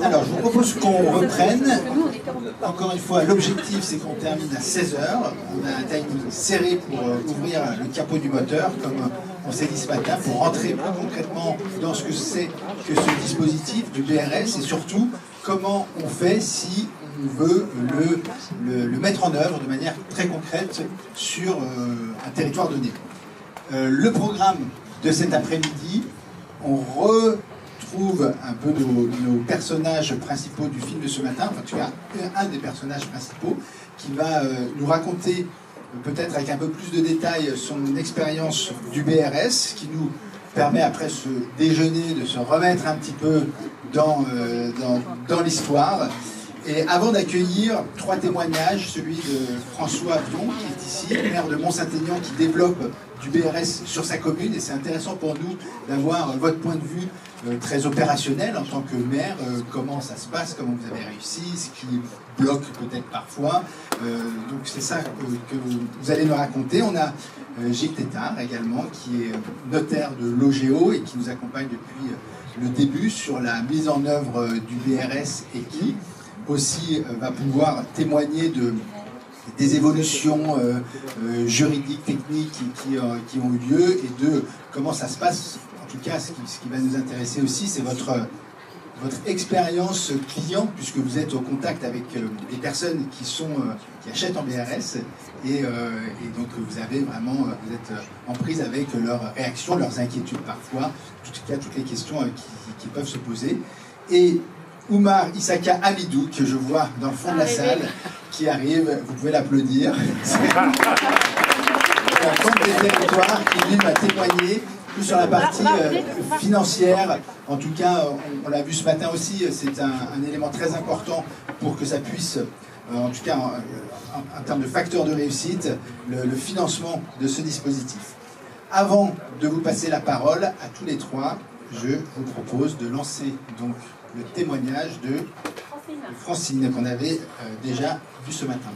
Alors, je vous propose qu'on reprenne. Encore une fois, l'objectif, c'est qu'on termine à 16 heures. On a un timing serré pour ouvrir le capot du moteur, comme on s'est dit ce matin, pour rentrer plus concrètement dans ce que c'est que ce dispositif du BRS et surtout, comment on fait si on veut le mettre en œuvre de manière très concrète sur un territoire donné. Le programme de cet après-midi, on retrouve un peu nos personnages principaux du film de ce matin, enfin, en tout cas un des personnages principaux, qui va nous raconter peut-être avec un peu plus de détails son expérience du BRS, qui nous permet après ce déjeuner de se remettre un petit peu dans l'histoire. Et avant d'accueillir 3 témoignages, celui de François Pion, qui est ici, maire de Mont-Saint-Aignan, qui développe du BRS sur sa commune. Et c'est intéressant pour nous d'avoir votre point de vue très opérationnel en tant que maire. Comment ça se passe, comment vous avez réussi, ce qui bloque peut-être parfois. Donc c'est ça que vous allez nous raconter. On a Gilles Tétard également, qui est notaire de l'OGEO et qui nous accompagne depuis le début sur la mise en œuvre du BRS et qui aussi va pouvoir témoigner des évolutions juridiques, techniques qui ont eu lieu et de comment ça se passe. En tout cas, ce qui va nous intéresser aussi, c'est votre expérience client, puisque vous êtes au contact avec des personnes qui achètent en BRS et donc vous êtes en prise avec leurs réactions, leurs inquiétudes parfois, en tout cas toutes les questions qui peuvent se poser. Et Oumar Issaka Hamidou, que je vois dans le fond de la salle, qui arrive, vous pouvez l'applaudir. C'est un compte des territoires qui lui m'a témoigné plus sur la partie financière. En tout cas, on l'a vu ce matin aussi, c'est un élément très important pour que ça puisse, en tout cas en termes de facteur de réussite, le financement de ce dispositif. Avant de vous passer la parole à tous les 3, je vous propose de lancer donc le témoignage de Francine qu'on avait déjà vu ce matin.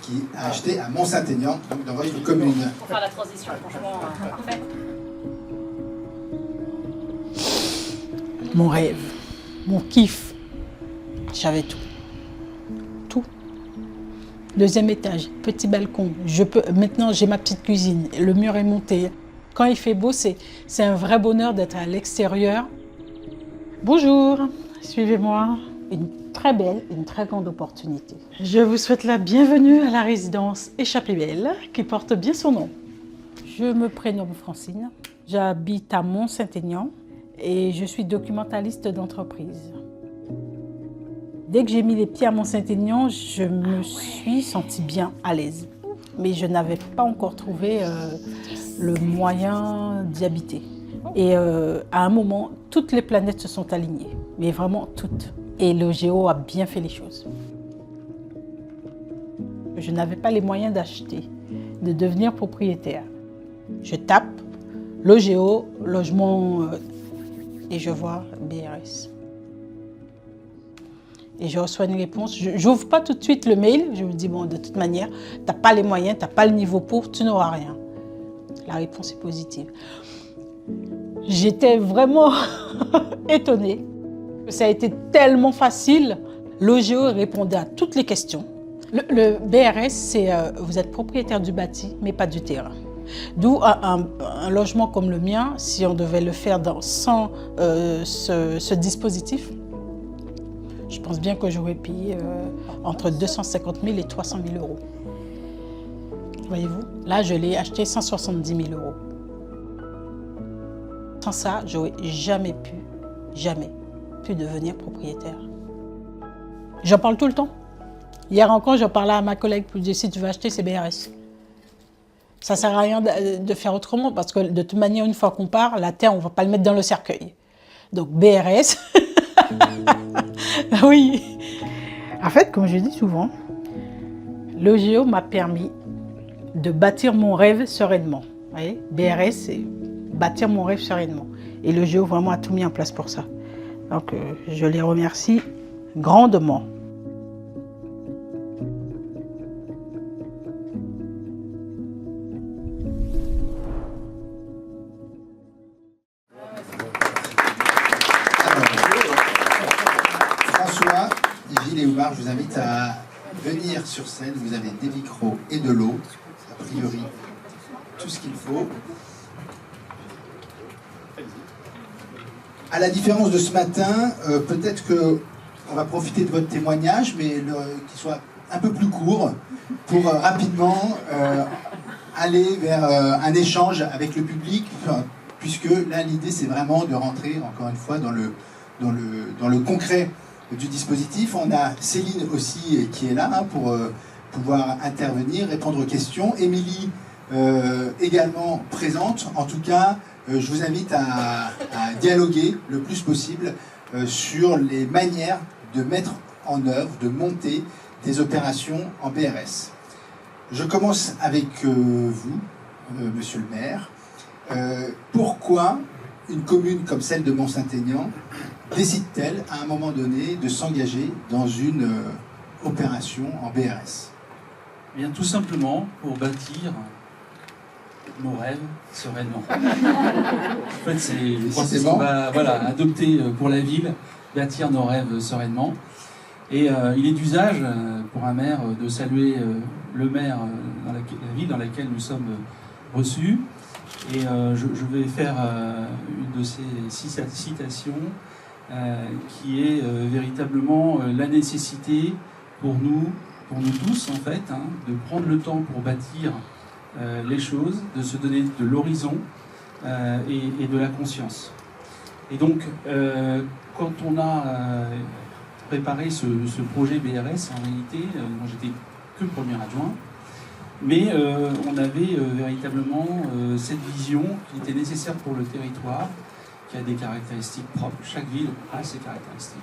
Qui a acheté à Mont-Saint-Aignan, donc dans votre commune. Pour faire la transition, franchement, parfait. Mon rêve, mon kiff, j'avais tout. Tout. 2e étage, petit balcon. Maintenant, j'ai ma petite cuisine, le mur est monté. Quand il fait beau, c'est un vrai bonheur d'être à l'extérieur. Bonjour, suivez-moi. Une très belle, une très grande opportunité. Je vous souhaite la bienvenue à la résidence Échappée-Belle, qui porte bien son nom. Je me prénomme Francine, j'habite à Mont-Saint-Aignan et je suis documentaliste d'entreprise. Dès que j'ai mis les pieds à Mont-Saint-Aignan, je me suis sentie bien à l'aise. Mais je n'avais pas encore trouvé le moyen d'y habiter. Et à un moment, toutes les planètes se sont alignées, mais vraiment toutes. Et l'OGEO a bien fait les choses. Je n'avais pas les moyens d'acheter, de devenir propriétaire. Je tape l'OGEO, logement, et je vois BRS. Et je reçois une réponse. Je n'ouvre pas tout de suite le mail. Je me dis, bon, de toute manière, tu n'as pas les moyens, tu n'as pas le niveau pour, tu n'auras rien. La réponse est positive. J'étais vraiment étonnée. Ça a été tellement facile. L'OGEO répondait à toutes les questions. Le BRS, c'est vous êtes propriétaire du bâti, mais pas du terrain. D'où un logement comme le mien, si on devait le faire sans ce dispositif, je pense bien que j'aurais payé entre 250 000 et 300 000 euros. Voyez-vous, là, je l'ai acheté 170 000 euros. Sans ça, j'aurais jamais pu devenir propriétaire. J'en parle tout le temps. Hier encore, j'en parlais à ma collègue pour dire si tu veux acheter, c'est BRS. Ça ne sert à rien de faire autrement parce que de toute manière, une fois qu'on part, la terre, on ne va pas le mettre dans le cercueil. Donc BRS, oui. En fait, comme je dis souvent, l'OGEO m'a permis de bâtir mon rêve sereinement. Vous voyez, BRS, c'est bâtir mon rêve sereinement. Et l'OGEO vraiment a tout mis en place pour ça. Donc, je les remercie grandement. soir, je vous invite à venir sur scène. Vous avez des micros et de l'eau, a priori tout ce qu'il faut. À la différence de ce matin, peut-être qu'on va profiter de votre témoignage, mais qu'il soit un peu plus court pour rapidement aller vers un échange avec le public, puisque là l'idée c'est vraiment de rentrer encore une fois dans le concret du dispositif. On a Céline aussi qui est là pour pouvoir intervenir, répondre aux questions. Émilie également présente. En tout cas, je vous invite à dialoguer le plus possible sur les manières de mettre en œuvre, de monter des opérations en BRS. Je commence avec vous, monsieur le maire. Pourquoi une commune comme celle de Mont-Saint-Aignan décide-t-elle à un moment donné de s'engager dans une opération en BRS? Eh bien, tout simplement pour bâtir nos rêves sereinement. En fait, c'est le processus qu'on va adopter pour la ville, bâtir nos rêves sereinement. Et il est d'usage pour un maire de saluer le maire dans la ville dans laquelle nous sommes reçus. Et je vais faire une de ces citations qui est véritablement la nécessité pour nous tous en fait, de prendre le temps pour bâtir les choses, de se donner de l'horizon et de la conscience. Et donc, quand on a préparé ce projet BRS, en réalité, moi j'étais que premier adjoint, mais on avait véritablement cette vision qui était nécessaire pour le territoire, qui a des caractéristiques propres. Chaque ville a ses caractéristiques.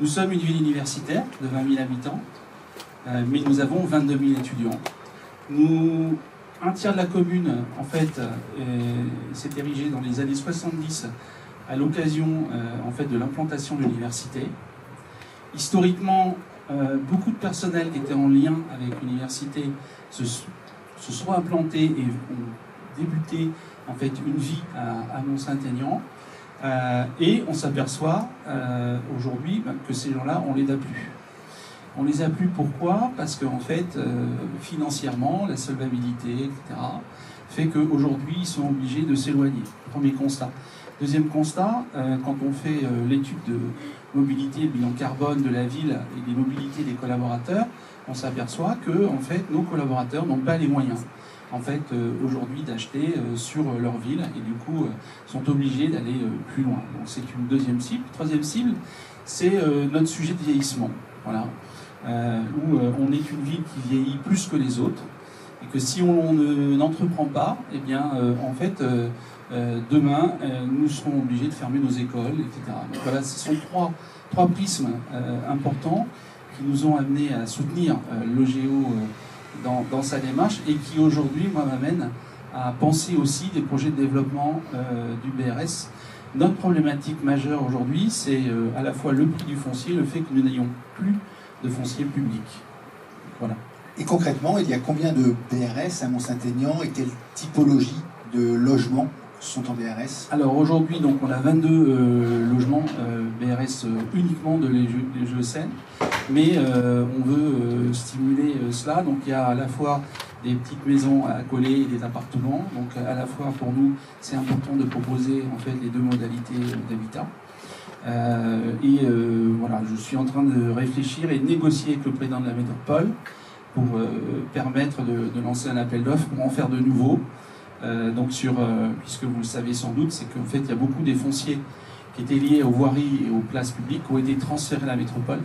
Nous sommes une ville universitaire de 20 000 habitants, mais nous avons 22 000 étudiants. Un tiers de la commune, en fait, s'est érigé dans les années 70 à l'occasion en fait, de l'implantation de l'université. Historiquement, beaucoup de personnels qui étaient en lien avec l'université se sont implantés et ont débuté en fait, une vie à Mont-Saint-Aignan. Et on s'aperçoit aujourd'hui que ces gens-là, on les a plus. On les a plus pourquoi? Parce qu'en fait, financièrement, la solvabilité, etc., fait qu'aujourd'hui, ils sont obligés de s'éloigner. Premier constat. Deuxième constat, quand on fait l'étude de mobilité, le bilan carbone de la ville et des mobilités des collaborateurs, on s'aperçoit que en fait, nos collaborateurs n'ont pas les moyens en fait, aujourd'hui d'acheter sur leur ville et du coup sont obligés d'aller plus loin. Donc c'est une deuxième cible. Troisième cible, c'est notre sujet de vieillissement. Voilà. Où on est une ville qui vieillit plus que les autres et que si on n'entreprend pas, eh bien en fait demain nous serons obligés de fermer nos écoles, etc. Donc voilà, ce sont trois prismes importants qui nous ont amenés à soutenir l'OGEO dans sa démarche et qui aujourd'hui m'amènent à penser aussi des projets de développement du BRS. Notre problématique majeure aujourd'hui, c'est à la fois le prix du foncier, le fait que nous n'ayons plus de foncier public. Voilà. Et concrètement, il y a combien de BRS à Mont-Saint-Aignan et quelle typologie de logements sont en BRS? Alors aujourd'hui, donc, on a 22 logements BRS uniquement de l'EGESN, mais on veut stimuler cela. Donc il y a à la fois des petites maisons à coller et des appartements. Donc à la fois pour nous, c'est important de proposer en fait les deux modalités d'habitat. Voilà, je suis en train de réfléchir et de négocier avec le président de la métropole pour permettre de lancer un appel d'offres pour en faire de nouveaux. Puisque vous le savez sans doute, c'est qu'en fait il y a beaucoup des fonciers qui étaient liés aux voiries et aux places publiques qui ont été transférés à la métropole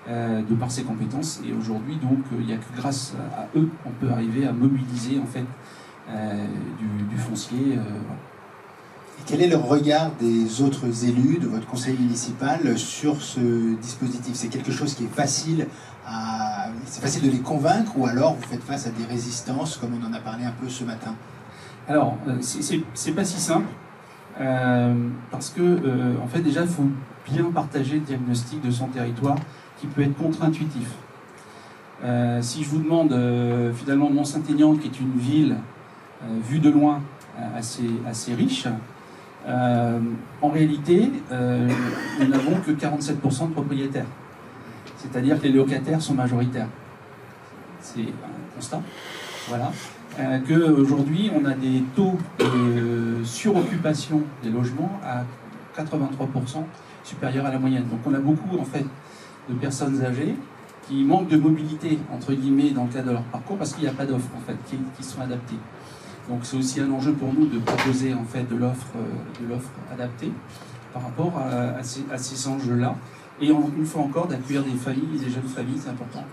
de par ses compétences. Et aujourd'hui, donc, il n'y a que grâce à eux qu'on peut arriver à mobiliser en fait du foncier. Voilà. Et quel est le regard des autres élus de votre conseil municipal sur ce dispositif? C'est quelque chose qui est facile c'est facile de les convaincre ou alors vous faites face à des résistances comme on en a parlé un peu ce matin? Alors, c'est pas si simple parce que en fait déjà il faut bien partager le diagnostic de son territoire qui peut être contre-intuitif. Si je vous demande finalement Mont-Saint-Aignan, qui est une ville vue de loin assez riche, en réalité nous n'avons que 47% de propriétaires. C'est-à-dire que les locataires sont majoritaires. C'est un constat. Voilà. Qu'aujourd'hui, on a des taux de suroccupation des logements à 83% supérieurs à la moyenne. Donc on a beaucoup en fait de personnes âgées qui manquent de mobilité, entre guillemets, dans le cadre de leur parcours, parce qu'il n'y a pas d'offres en fait, qui sont adaptées. Donc c'est aussi un enjeu pour nous de proposer en fait de l'offre adaptée par rapport à ces enjeux-là. Et une fois encore, d'accueillir des familles, des jeunes familles, c'est important.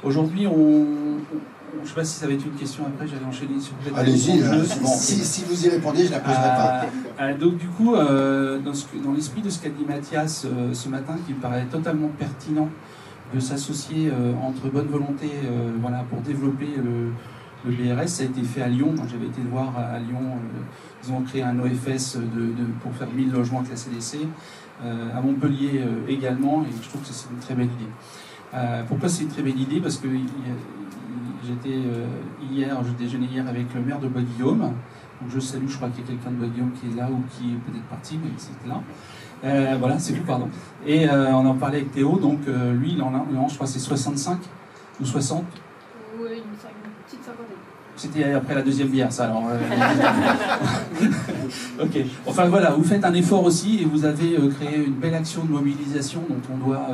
Aujourd'hui, je ne sais pas si ça va être une question après, j'allais enchaîner sur... Allez-y, si vous y répondez, je ne la poserai pas. Donc du coup, dans l'esprit de ce qu'a dit Mathias ce matin, qui me paraît totalement pertinent de s'associer entre bonne volonté voilà, pour développer le BRS, ça a été fait à Lyon. Moi, j'avais été le voir à Lyon, ils ont créé un OFS pour faire 1000 logements classés DC, à Montpellier également, et je trouve que c'est une très belle idée. Pourquoi c'est une très belle idée? Parce que j'ai déjeuné hier avec le maire de Bois-Guillaume. Donc je salue, je crois qu'il y a quelqu'un de Bois-Guillaume qui est là ou qui est peut-être parti, mais c'est là. Voilà, c'est tout, pardon. Et on en parlait avec Théo, donc lui, il en a, je crois, c'est 65 ou 60. Oui, une petite cinquantaine. C'était après la deuxième bière, ça, alors. Ok. Enfin voilà, vous faites un effort aussi et vous avez créé une belle action de mobilisation dont on doit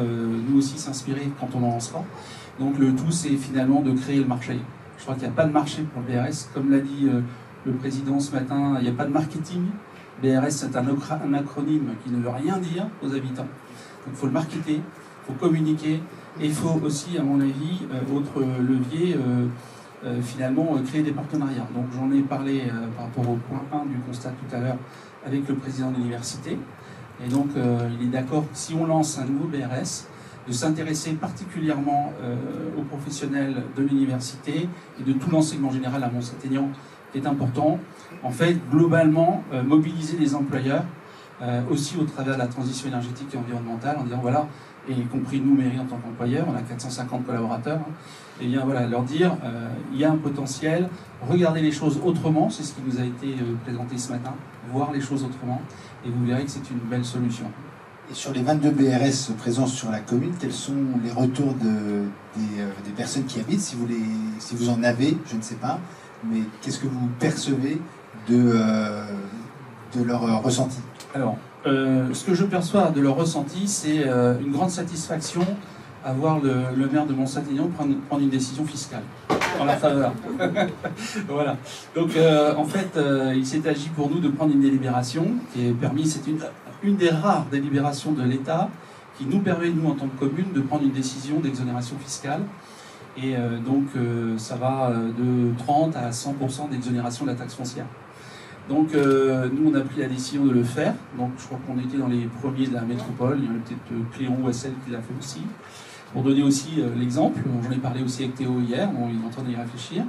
nous aussi s'inspirer quand on en lancera. Donc le tout, c'est finalement de créer le marché. Je crois qu'il n'y a pas de marché pour le BRS. Comme l'a dit le président ce matin, il n'y a pas de marketing. BRS, c'est un acronyme qui ne veut rien dire aux habitants. Donc il faut le marketer, il faut communiquer, et il faut aussi, à mon avis, autre levier, finalement, créer des partenariats. Donc j'en ai parlé par rapport au point 1 du constat tout à l'heure avec le président de l'université. Et donc il est d'accord que si on lance un nouveau BRS, de s'intéresser particulièrement aux professionnels de l'université et de tout l'enseignement général à Mont-Saint-Aignan, qui est important. En fait, globalement, mobiliser les employeurs, aussi au travers de la transition énergétique et environnementale, en disant voilà, et y compris nous, mairie en tant qu'employeur, on a 450 collaborateurs, et bien voilà, leur dire il y a un potentiel, regardez les choses autrement, c'est ce qui nous a été présenté ce matin, voir les choses autrement, et vous verrez que c'est une belle solution. Et sur les 22 BRS présents sur la commune, quels sont les retours des personnes qui habitent, si vous en avez, je ne sais pas, mais qu'est-ce que vous percevez de leur ressenti? Alors, ce que je perçois de leur ressenti, c'est une grande satisfaction à voir le maire de Mont-Saint-Aignan prendre une décision fiscale en la faveur. Voilà. Donc, en fait, il s'est agi pour nous de prendre une délibération qui est permise, c'est une des rares délibérations de l'État qui nous permet, nous, en tant que commune, de prendre une décision d'exonération fiscale. Et donc, ça va de 30 à 100% d'exonération de la taxe foncière. Donc, nous, on a pris la décision de le faire. Donc, je crois qu'on était dans les premiers de la métropole. Il y en a peut-être Cléon ou Assel qui l'a fait aussi. Pour donner aussi l'exemple, j'en ai parlé aussi avec Théo hier, on est en train d'y réfléchir.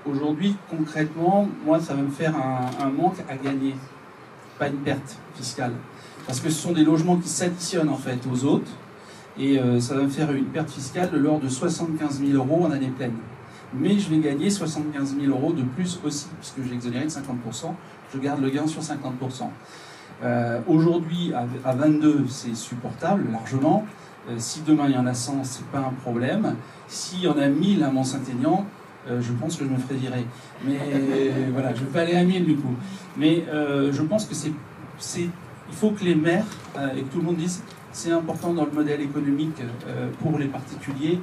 Aujourd'hui, concrètement, moi, ça va me faire un manque à gagner, pas une perte fiscale. Parce que ce sont des logements qui s'additionnent en fait aux autres. Et ça va me faire une perte fiscale de l'ordre de 75 000 € en année pleine. Mais je vais gagner 75 000 € de plus aussi, puisque j'ai exonéré de 50%, je garde le gain sur 50%. Aujourd'hui, à 22, c'est supportable, largement. Si demain il y en a 100, c'est pas un problème. S'il y en a 1000 à Mont-Saint-Aignan, je pense que je me ferai virer. Mais voilà, je vais pas aller à 1000 du coup. Mais je pense que il faut que les maires et que tout le monde dise c'est important dans le modèle économique pour les particuliers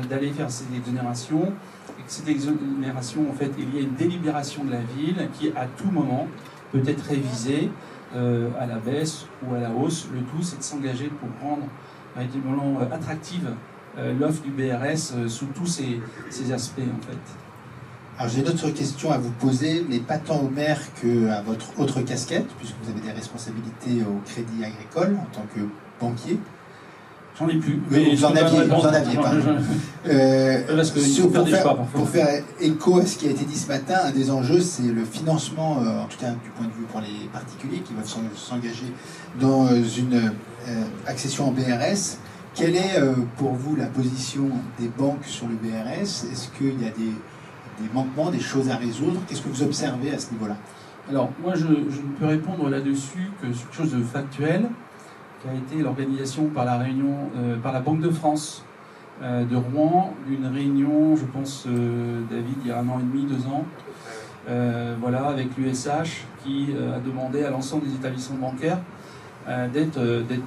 d'aller faire ces exonérations. Et que cette exonération, en fait, il y a une délibération de la ville qui, à tout moment, peut être révisée à la baisse ou à la hausse. Le tout, c'est de s'engager pour rendre véritablement attractive l'offre du BRS sous tous ces aspects, en fait. Alors j'ai d'autres questions à vous poser, mais pas tant au maire qu'à votre autre casquette, puisque vous avez des responsabilités au Crédit Agricole en tant que banquier. J'en ai plus. Mais vous en aviez pas. Pour faire écho à ce qui a été dit ce matin, un des enjeux, c'est le financement, en tout cas du point de vue pour les particuliers qui veulent s'engager dans une accession en BRS. Quelle est pour vous la position des banques sur le BRS? Est-ce qu'il y a des manquements, des choses à résoudre? Qu'est-ce que vous observez à ce niveau-là? Alors, moi, je ne peux répondre là-dessus que sur quelque chose de factuel. qui a été l'organisation par la par la Banque de France de Rouen, d'une réunion, je pense, David, il y a 1 an et demi, 2 ans, voilà, avec l'USH, qui a demandé à l'ensemble des établissements bancaires d'être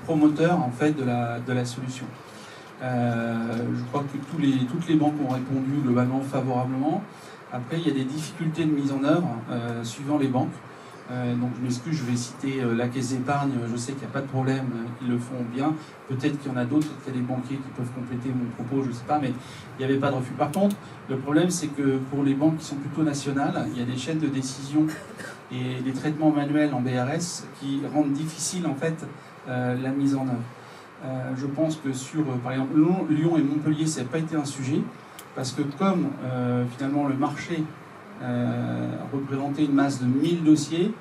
promoteurs en fait de la solution. Je crois que toutes les banques ont répondu globalement favorablement. Après, il y a des difficultés de mise en œuvre suivant les banques. Donc je m'excuse, je vais citer la Caisse d'épargne, je sais qu'il n'y a pas de problème, ils le font bien. Peut-être qu'il y en a d'autres, qu'il y a des banquiers qui peuvent compléter mon propos, je ne sais pas, mais il n'y avait pas de refus. Par contre, le problème c'est que pour les banques qui sont plutôt nationales, il y a des chaînes de décision et des traitements manuels en BRS qui rendent difficile en fait la mise en œuvre. Je pense que sur, par exemple, Lyon et Montpellier, ça n'a pas été un sujet, parce que comme finalement le marché représentait une masse de 1000 dossiers,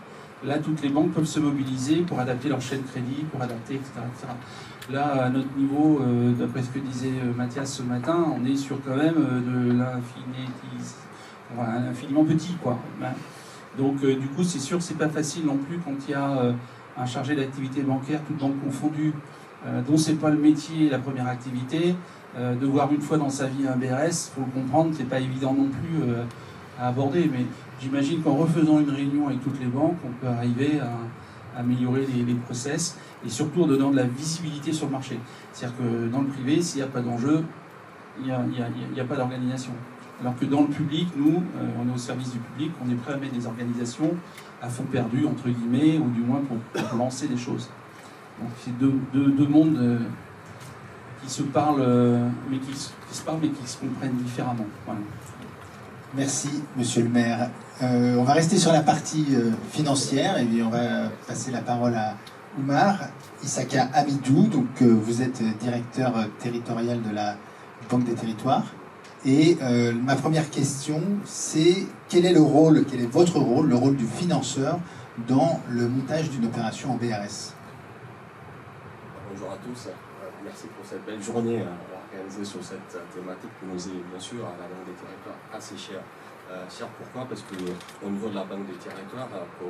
là toutes les banques peuvent se mobiliser pour adapter leur chaîne de crédit, pour adapter, etc. etc. Là, à notre niveau, d'après ce que disait Mathias ce matin, on est sur quand même de l'infiniment petit, quoi. Donc du coup, c'est sûr que c'est pas facile non plus quand il y a un chargé d'activité bancaire, toutes banques confondues, dont c'est pas le métier, la première activité, de voir une fois dans sa vie un BRS, faut le comprendre, c'est pas évident non plus à aborder, mais j'imagine qu'en refaisant une réunion avec toutes les banques, on peut arriver à améliorer les process et surtout en donnant de la visibilité sur le marché. C'est-à-dire que dans le privé, s'il n'y a pas d'enjeu, il n'y a pas d'organisation. Alors que dans le public, nous, on est au service du public, on est prêt à mettre des organisations à fond perdu, entre guillemets, ou du moins pour lancer des choses. Donc c'est deux mondes qui se parlent, mais qui se comprennent différemment. Voilà. Merci, monsieur le maire. On va rester sur la partie financière et puis on va passer la parole à Oumar Issaka Hamidou. Donc, vous êtes directeur territorial de la Banque des Territoires. Et ma première question, c'est quel est votre rôle, le rôle du financeur dans le montage d'une opération en BRS? Bonjour à tous, merci pour cette belle journée organisée sur cette thématique qui nous est bien sûr à la Banque des Territoires assez chère. Cher pourquoi? Parce qu'au niveau de la Banque des Territoires, je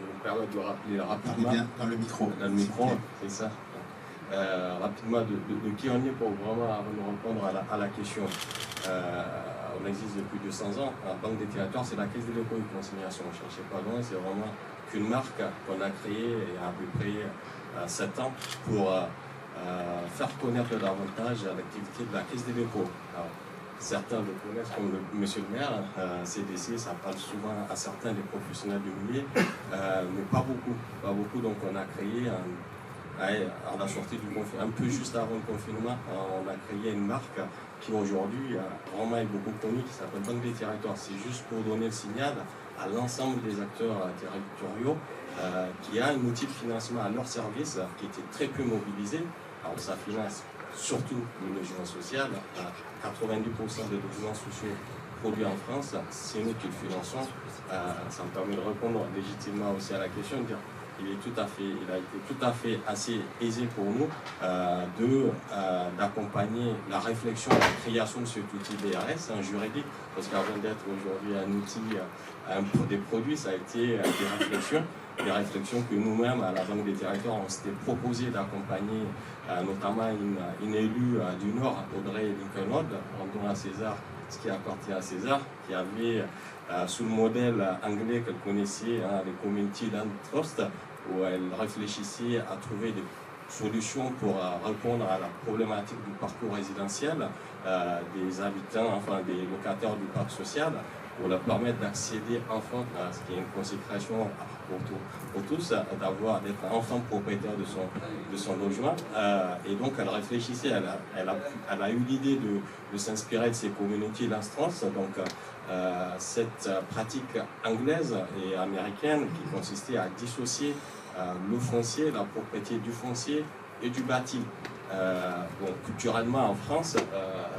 me permets de rappeler rapidement... Parlez bien dans le micro. Dans le micro, c'est ça. Rapidement de qui on est pour vraiment avant de répondre à la question. On existe depuis 200 ans. La Banque des Territoires, c'est la Caisse de dépôt et consignation. On ne cherchait pas loin, c'est vraiment qu'une marque qu'on a créée il y a à peu près 7 ans pour faire connaître davantage l'activité de la Caisse des dépôts. Alors, certains le connaissent comme monsieur le maire, CDC, ça parle souvent à certains des professionnels du milieu, mais pas beaucoup. Donc on a créé à la sortie du confinement, un peu juste avant le confinement, on a créé une marque qui aujourd'hui vraiment est beaucoup connue, qui s'appelle Banque des Territoires. C'est juste pour donner le signal à l'ensemble des acteurs territoriaux qui a un outil de financement à leur service qui était très peu mobilisé. Alors ça finance surtout le logement social. 90% des logements sociaux produits en France, c'est nous qui le finançons. Ça me permet de répondre légitimement aussi à la question, de dire il a été tout à fait assez aisé pour nous d'accompagner la réflexion, la création de cet outil BRS, un juridique, parce qu'avant d'être aujourd'hui un outil des produits, ça a été des réflexions que nous-mêmes, à la Banque des Territoires, on s'était proposé d'accompagner notamment une élue du Nord, Audrey Lincoln, rendons à César ce qui appartient à César, qui avait sous le modèle anglais qu'elle connaissait, les Community Land Trust, où elle réfléchissait à trouver des solutions pour répondre à la problématique du parcours résidentiel des habitants, enfin des locataires du parc social, pour leur permettre d'accéder enfin à ce qui est une consécration pour tous, d'être enfin propriétaire de son logement. Et donc elle réfléchissait, elle a eu l'idée de s'inspirer de ces communautés d'instance, donc cette pratique anglaise et américaine qui consistait à dissocier le foncier, la propriété du foncier et du bâti. Culturellement en France,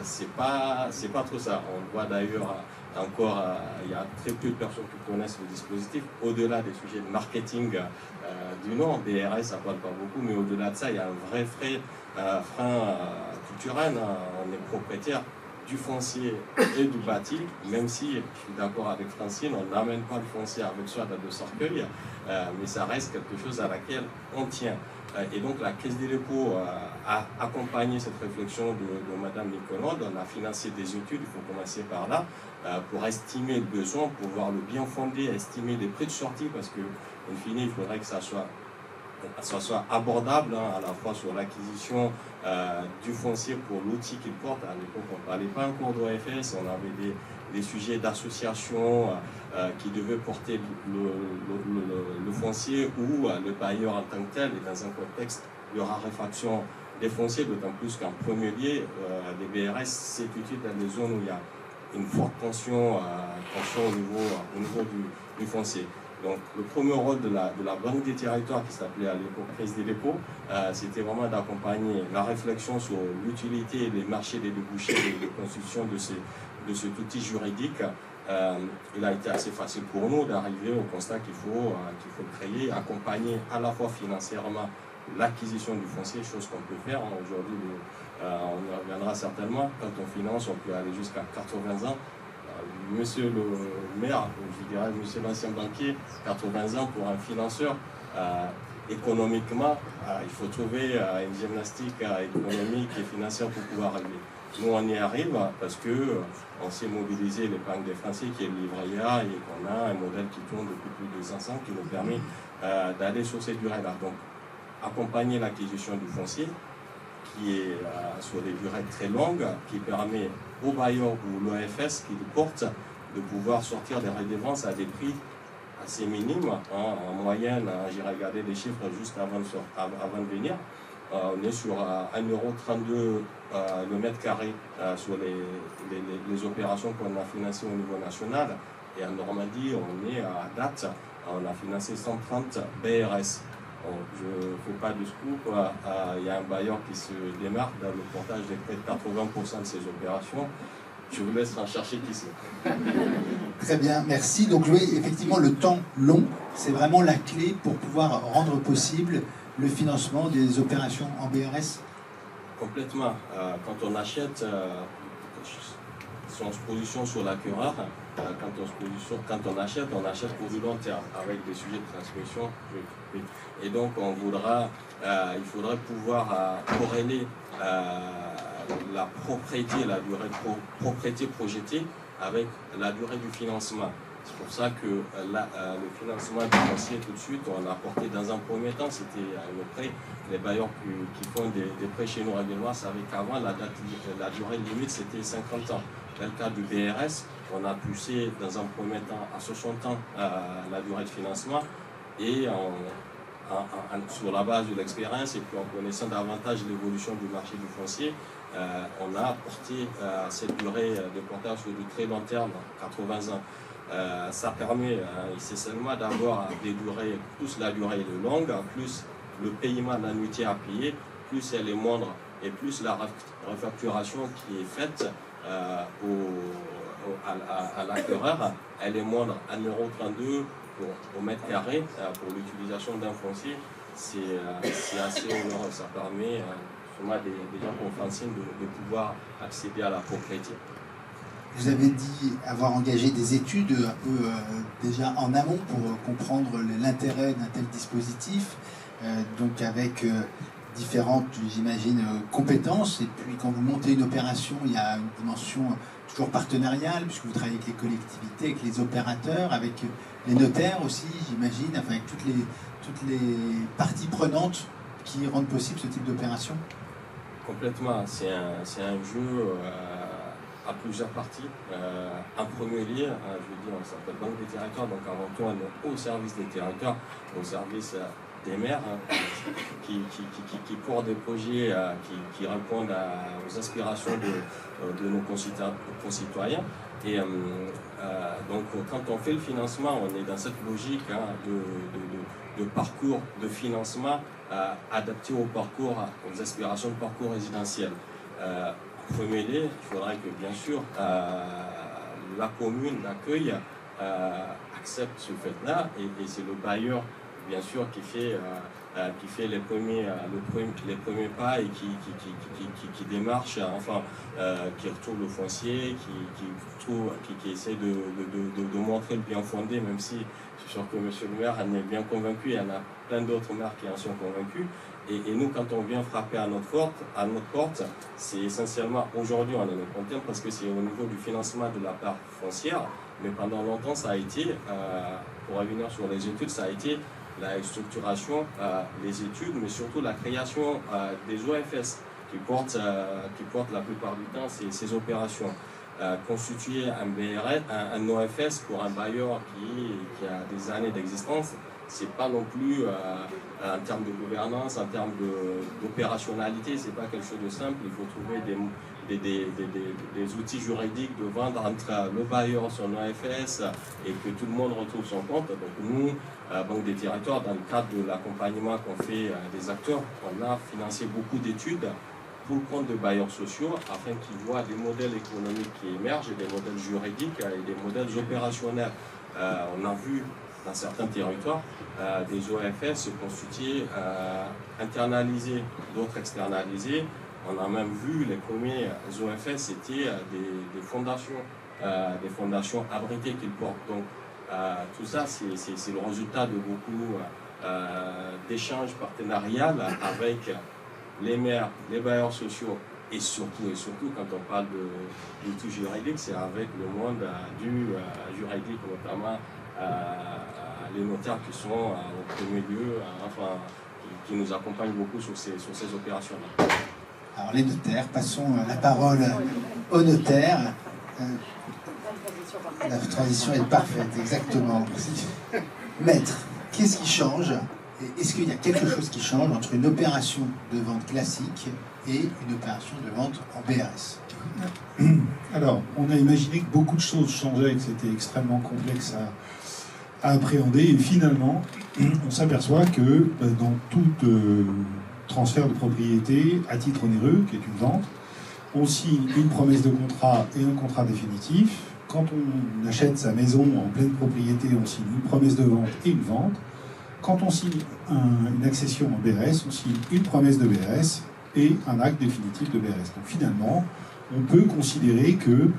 c'est pas trop ça. On le voit d'ailleurs encore, il y a très peu de personnes qui connaissent le dispositif. Au-delà des sujets de marketing du nom, BRS, ça ne parle pas beaucoup, mais au-delà de ça, il y a un vrai frein culturel. On est propriétaire du foncier et du bâti, même si, je suis d'accord avec Francine, on n'amène pas le foncier avec soi dans le cercueil, mais ça reste quelque chose à laquelle on tient. Et donc la Caisse des dépôts a accompagné cette réflexion de Madame Nicolande. On a financé des études, il faut commencer par là, pour estimer le besoin, pour voir le bien fondé, estimer les prix de sortie, parce que, in fine, il faudrait que ça soit abordable, hein, à la fois sur l'acquisition du foncier pour l'outil qu'il porte. À l'époque, on ne parlait pas encore d'OFS, on avait des sujets d'association qui devaient porter le foncier ou le bailleur en tant que tel, et dans un contexte de raréfaction des fonciers, d'autant plus qu'en premier lieu, les BRS s'étudient dans des zones où il y a une forte tension au niveau du foncier. Donc le premier rôle de la Banque des territoires, qui s'appelait à l'époque Caisse des dépôts, c'était vraiment d'accompagner la réflexion sur l'utilité et les marchés des débouchés de construction de cet outil juridique. Il a été assez facile pour nous d'arriver au constat qu'il faut créer, accompagner à la fois financièrement l'acquisition du foncier, chose qu'on peut faire. Aujourd'hui, on y reviendra certainement. Quand on finance, on peut aller jusqu'à 80 ans. Monsieur le maire, je dirais monsieur l'ancien banquier, 80 ans pour un financeur, économiquement, il faut trouver une gymnastique économique et financière pour pouvoir arriver. Nous, on y arrive parce qu'on s'est mobilisé l'épargne des Français qui est le livret A, et qu'on a un modèle qui tourne depuis plus de 500 ans qui nous permet d'aller sur cette durée-là. Donc, accompagner l'acquisition du foncier, qui est sur des durées très longues, qui permet au bailleur ou l'OFS qui le porte de pouvoir sortir des redevances à des prix assez minimes. Hein. En moyenne, j'ai regardé les chiffres juste avant de venir, on est sur 1,32 € le mètre carré sur les opérations qu'on a financées au niveau national. Et en Normandie, on est à date, on a financé 130 BRS. Bon, je ne fais pas de scoop, il y a un bailleur qui se démarque dans le portage de près de 80% de ses opérations. Je vous laisse en chercher qui c'est. Très bien, merci. Donc oui, effectivement, le temps long, c'est vraiment la clé pour pouvoir rendre possible le financement des opérations en BRS. Complètement. Quand on achète, si on se positionne sur l'acquéreur, quand on achète pour du long terme, avec des sujets de transmission. Et donc, il faudrait pouvoir corréler la propriété, la durée de propriété projetée avec la durée du financement. C'est pour ça que le financement du foncier, tout de suite, on l'a apporté dans un premier temps, c'était le prêt. Les bailleurs qui font des prêts chez nous régulièrement savaient qu'avant, la durée limite, c'était 50 ans. Dans le cas du BRS, on a poussé dans un premier temps à 60 ans la durée de financement, et sur la base de l'expérience et puis en connaissant davantage l'évolution du marché du foncier, on a apporté cette durée de portage sur du très long terme, 80 ans. Ça permet essentiellement d'avoir des durées, plus la durée est longue, plus le paiement de l'annuité à payer, plus elle est moindre, et plus la refacturation qui est faite à l'acquéreur, elle est moindre, 1,32 € au mètre carré pour l'utilisation d'un foncier. C'est assez onéreux, ça permet des gens comme Francine de pouvoir accéder à la propriété. Vous avez dit avoir engagé des études un peu déjà en amont pour comprendre l'intérêt d'un tel dispositif, donc avec différentes, j'imagine, compétences. Et puis quand vous montez une opération, il y a une dimension toujours partenariale, puisque vous travaillez avec les collectivités, avec les opérateurs, avec les notaires aussi, j'imagine, enfin avec toutes les parties prenantes qui rendent possible ce type d'opération. Complètement, c'est un jeu à plusieurs parties. En premier lieu, je veux dire, on s'appelle Banque des territoires, donc avant tout on est au service des territoires, au service des maires, qui portent des projets qui répondent aux aspirations de nos concitoyens. Et donc quand on fait le financement, on est dans cette logique de parcours de financement adapté aux aspirations de parcours résidentiel. En premier lieu, il faudrait que bien sûr la commune d'accueil accepte ce fait-là, et c'est le bailleur bien sûr, qui fait les premiers pas et qui démarche, enfin, qui retrouve le foncier, qui essaie de montrer le bien fondé, même si je suis sûr que monsieur le maire en est bien convaincu, il y en a plein d'autres maires qui en sont convaincus. Et nous, quand on vient frapper à notre porte, c'est essentiellement, aujourd'hui on en est content parce que c'est au niveau du financement de la part foncière, mais pendant longtemps ça a été, pour revenir sur les études, ça a été la structuration, les études, mais surtout la création des OFS qui portent la plupart du temps ces opérations. Constituer un OFS pour un bailleur qui a des années d'existence, c'est pas non plus, en termes de gouvernance, en termes d'opérationnalité, c'est pas quelque chose de simple. Il faut trouver des outils juridiques de vente entre le bailleur, son OFS, et que tout le monde retrouve son compte. Donc nous, Banque des Territoires, dans le cadre de l'accompagnement qu'on fait des acteurs, on a financé beaucoup d'études pour le compte de bailleurs sociaux, afin qu'ils voient des modèles économiques qui émergent, et des modèles juridiques et des modèles opérationnels. On a vu dans certains territoires des OFS se constituer, internalisés, d'autres externalisés. On a même vu les premiers OFS, c'était des fondations abritées qu'ils portent. Donc tout ça, c'est le résultat de beaucoup d'échanges partenariaux avec les maires, les bailleurs sociaux, et surtout quand on parle d'outils juridiques, c'est avec le monde du juridique, notamment les notaires qui sont au premier lieu, enfin, qui nous accompagnent beaucoup sur ces opérations-là. Alors les notaires, passons la parole aux notaires. La transition est parfaite, exactement. Maître, qu'est-ce qui change? Est-ce qu'il y a quelque chose qui change entre une opération de vente classique et une opération de vente en BRS? Alors, on a imaginé que beaucoup de choses changeaient, que c'était extrêmement complexe à appréhender, et finalement, on s'aperçoit que dans tout transfert de propriété à titre onéreux, qui est une vente, on signe une promesse de contrat et un contrat définitif. Quand on achète sa maison en pleine propriété, on signe une promesse de vente et une vente. Quand on signe une accession en BRS, on signe une promesse de BRS et un acte définitif de BRS. Donc finalement, on peut considérer que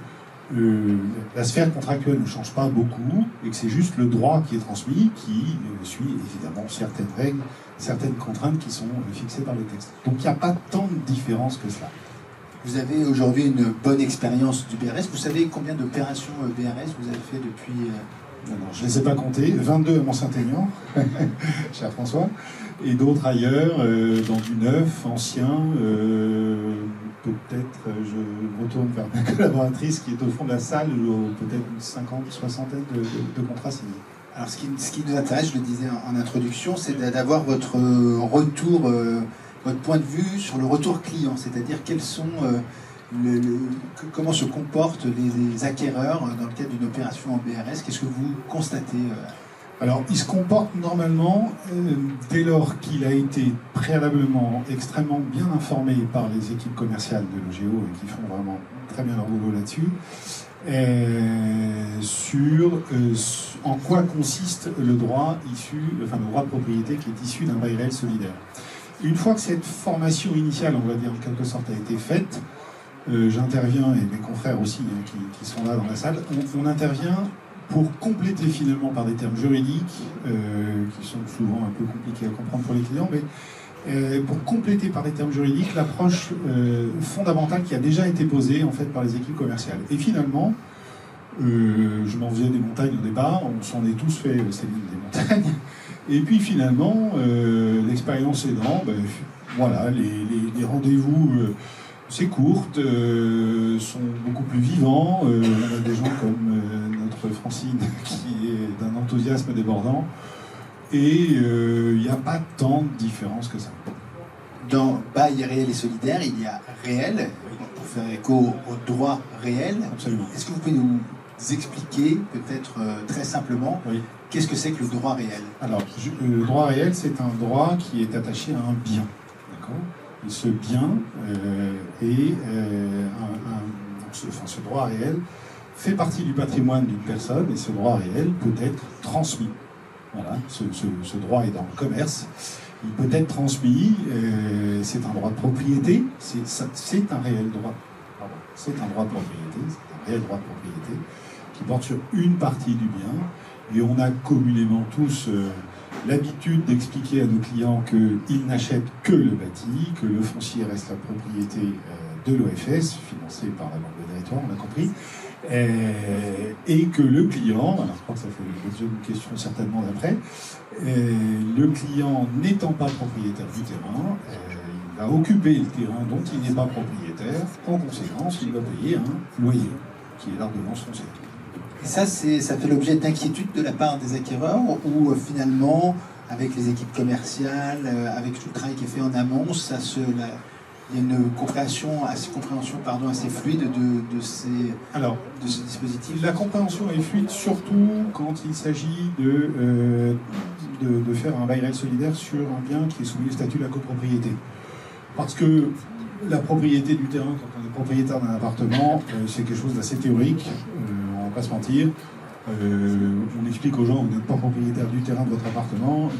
la sphère contractuelle ne change pas beaucoup et que c'est juste le droit qui est transmis qui suit évidemment certaines règles, certaines contraintes qui sont fixées par les textes. Donc il n'y a pas tant de différence que cela. Vous avez aujourd'hui une bonne expérience du BRS. Vous savez combien d'opérations BRS vous avez fait depuis Non, je ne les ai pas comptés. 22 à Mont-Saint-Aignan, cher François, et d'autres ailleurs, dans du neuf, ancien. Peut-être, je me retourne vers ma collaboratrice qui est au fond de la salle, peut-être une 50, soixantaine de contrats signés. Alors ce qui nous intéresse, je le disais en introduction, c'est d'avoir votre retour, votre point de vue sur le retour client, c'est-à-dire quels sont comment se comportent les acquéreurs dans le cadre d'une opération en BRS. Qu'est-ce que vous constatez? Alors, il se comporte normalement dès lors qu'il a été préalablement extrêmement bien informé par les équipes commerciales de l'OGEO et qui font vraiment très bien leur boulot là-dessus, sur en quoi consiste le droit le droit de propriété qui est issu d'un bail réel solidaire. Une fois que cette formation initiale, on va dire en quelque sorte, a été faite, j'interviens, et mes confrères aussi qui sont là dans la salle, on intervient pour compléter finalement par des termes juridiques, qui sont souvent un peu compliqués à comprendre pour les clients, mais pour compléter par des termes juridiques l'approche fondamentale qui a déjà été posée en fait par les équipes commerciales. Et finalement, je m'en faisais des montagnes au départ, on s'en est tous fait, Céline, des montagnes. Et puis finalement, l'expérience aidant, voilà, les rendez-vous s'écourtent, sont beaucoup plus vivants. On a des gens comme notre Francine qui est d'un enthousiasme débordant. Et il n'y a pas tant de différence que ça. Dans bail réel et solidaire, il y a réel, pour faire écho au droit réel. Absolument. Est-ce que vous pouvez nous expliquer, peut-être très simplement, oui, qu'est-ce que c'est que le droit réel? Alors, le droit réel, c'est un droit qui est attaché à un bien. D'accord ? Et ce bien ce droit réel fait partie du patrimoine d'une personne et ce droit réel peut être transmis. Voilà, ce droit est dans le commerce. Il peut être transmis, c'est un droit de propriété, c'est un réel droit. Pardon, c'est un droit de propriété, c'est un réel droit de propriété qui porte sur une partie du bien. Et on a communément tous l'habitude d'expliquer à nos clients qu'ils n'achètent que le bâti, que le foncier reste la propriété de l'OFS, financé par la Banque de territoire, on a compris, et que le client, alors je crois que ça fait l'objet d'une question certainement d'après, le client n'étant pas propriétaire du terrain, il va occuper le terrain dont il n'est pas propriétaire, en conséquence il va payer un loyer, qui est l'ordonnance foncière. Et ça fait l'objet d'inquiétude de la part des acquéreurs, ou finalement, avec les équipes commerciales, avec tout le travail qui est fait en amont, il y a une compréhension assez fluide de ce dispositif. La compréhension est fluide surtout quand il s'agit de faire un bail réel solidaire sur un bien qui est soumis au statut de la copropriété. Parce que la propriété du terrain, quand on est propriétaire d'un appartement, c'est quelque chose d'assez théorique, on ne va pas se mentir. On explique aux gens, vous n'êtes pas propriétaire du terrain de votre appartement,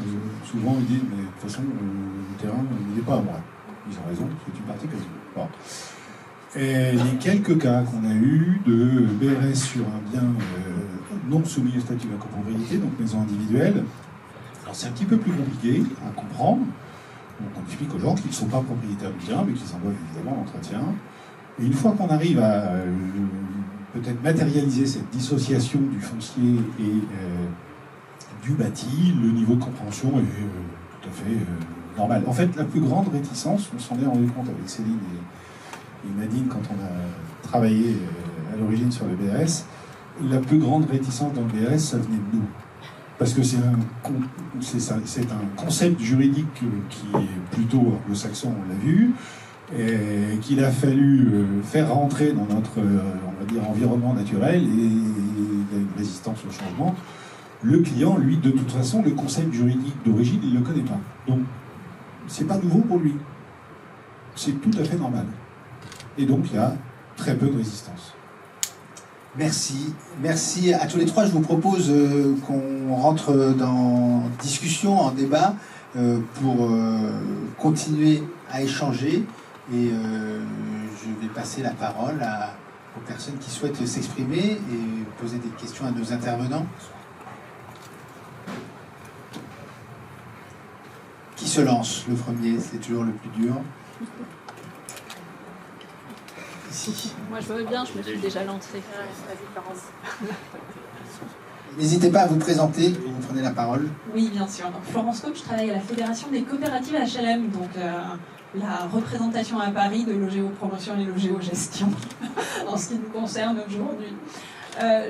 souvent ils disent, mais de toute façon, le terrain, il n'est pas à moi. Ils ont raison, c'est une partie quasi. Bon. Et les quelques cas qu'on a eu de BRS sur un bien non soumis au statut de la copropriété, donc maison individuelle, alors c'est un petit peu plus compliqué à comprendre. Donc on explique aux gens qu'ils ne sont pas propriétaires du bien, mais qu'ils en doivent évidemment l'entretien. Et une fois qu'on arrive à peut-être matérialiser cette dissociation du foncier et du bâti, le niveau de compréhension est tout à fait normal. En fait, la plus grande réticence, on s'en est rendu compte avec Céline et Nadine quand on a travaillé à l'origine sur le BRS, la plus grande réticence dans le BRS, ça venait de nous. Parce que c'est un concept juridique qui est plutôt anglo-saxon, on l'a vu, et qu'il a fallu faire rentrer dans notre on va dire, environnement naturel, et il y a une résistance au changement. Le client, lui, de toute façon, le concept juridique d'origine, il ne le connaît pas. Donc, c'est pas nouveau pour lui. C'est tout à fait normal. Et donc, il y a très peu de résistance. Merci. Merci à tous les trois. Je vous propose qu'on rentre dans discussion, en débat, pour continuer à échanger. Et je vais passer la parole aux personnes qui souhaitent s'exprimer et poser des questions à nos intervenants. Qui se lance le premier? C'est toujours le plus dur. Moi je veux bien, je me suis déjà lancée. N'hésitez pas à vous présenter, vous prenez la parole. Oui, bien sûr. Donc, Florence Coach, je travaille à la Fédération des coopératives HLM, donc la représentation à Paris de l'OGO Promotion et l'OGO Gestion, en ce qui nous concerne aujourd'hui.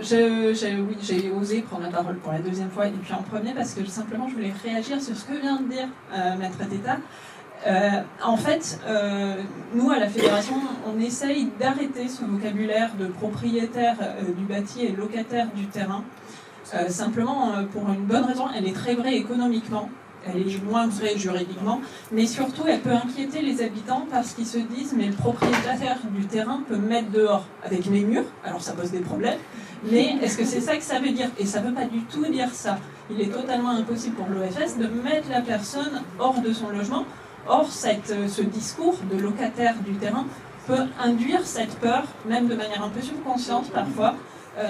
J'ai osé prendre la parole pour la deuxième fois, et puis en premier parce que simplement je voulais réagir sur ce que vient de dire Maître Teta. En fait, nous à la Fédération, on essaye d'arrêter ce vocabulaire de propriétaire du bâti et locataire du terrain. Simplement pour une bonne raison, elle est très vraie économiquement, elle est moins vraie juridiquement, mais surtout elle peut inquiéter les habitants parce qu'ils se disent mais le propriétaire du terrain peut me mettre dehors avec mes murs, alors ça pose des problèmes, mais est-ce que c'est ça que ça veut dire? Et ça ne veut pas du tout dire ça. Il est totalement impossible pour l'OFS de mettre la personne hors de son logement. Or, ce discours de locataire du terrain peut induire cette peur, même de manière un peu subconsciente parfois,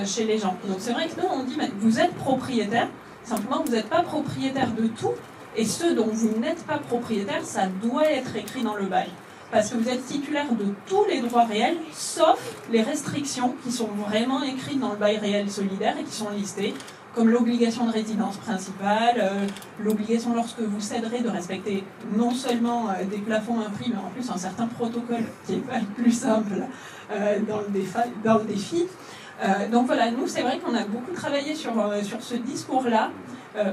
chez les gens. Donc c'est vrai que nous, on dit, mais vous êtes propriétaire, simplement vous n'êtes pas propriétaire de tout, et ce dont vous n'êtes pas propriétaire, ça doit être écrit dans le bail. Parce que vous êtes titulaire de tous les droits réels, sauf les restrictions qui sont vraiment écrites dans le bail réel solidaire et qui sont listées, comme l'obligation de résidence principale, l'obligation lorsque vous céderez de respecter non seulement des plafonds impris, mais en plus un certain protocole qui n'est pas le plus simple dans le défi. Donc voilà, nous c'est vrai qu'on a beaucoup travaillé sur ce discours-là,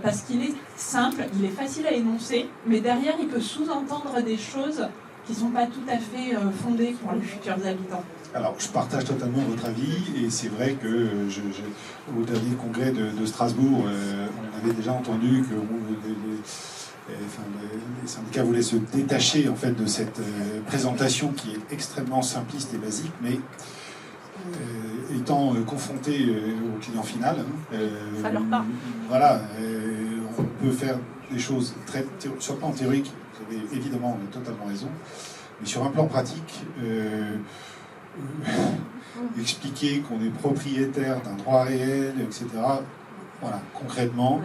parce qu'il est simple, il est facile à énoncer, mais derrière il peut sous-entendre des choses qui ne sont pas tout à fait fondées pour les futurs habitants. Alors, je partage totalement votre avis, et c'est vrai que au dernier congrès de Strasbourg, on avait déjà entendu que les syndicats voulaient se détacher en fait de cette présentation qui est extrêmement simpliste et basique, mais étant confronté au client final, ça leur parle. Voilà, on peut faire des choses sur le plan théorique, vous avez évidemment totalement raison, mais sur un plan pratique, expliquer qu'on est propriétaire d'un droit réel, etc., voilà, concrètement,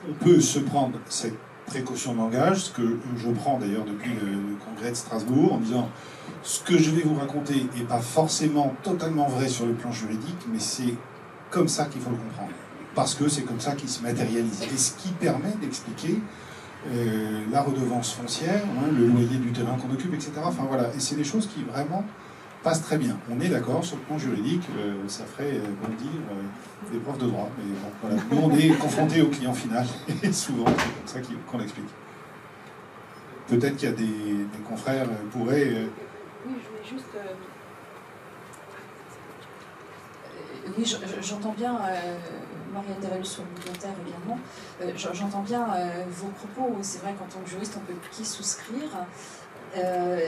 on peut se prendre cette précaution de langage, ce que je prends d'ailleurs depuis le congrès de Strasbourg, en disant ce que je vais vous raconter n'est pas forcément totalement vrai sur le plan juridique, mais c'est comme ça qu'il faut le comprendre, parce que c'est comme ça qu'il se matérialise, et ce qui permet d'expliquer la redevance foncière, hein, le loyer du terrain qu'on occupe, etc. Enfin voilà, et c'est des choses qui vraiment passent très bien. On est d'accord sur le plan juridique, ça ferait bondir des profs de droit, mais bon, voilà. Nous on est confrontés au client final, et souvent c'est comme ça qu'on l'explique. Peut-être qu'il y a des confrères pourraient... Oui, je voulais juste... Oui, j'entends bien, Marianne Derelu sur le bibliothèque également, j'entends bien vos propos. C'est vrai qu'en tant que juriste, on peut qu'y souscrire.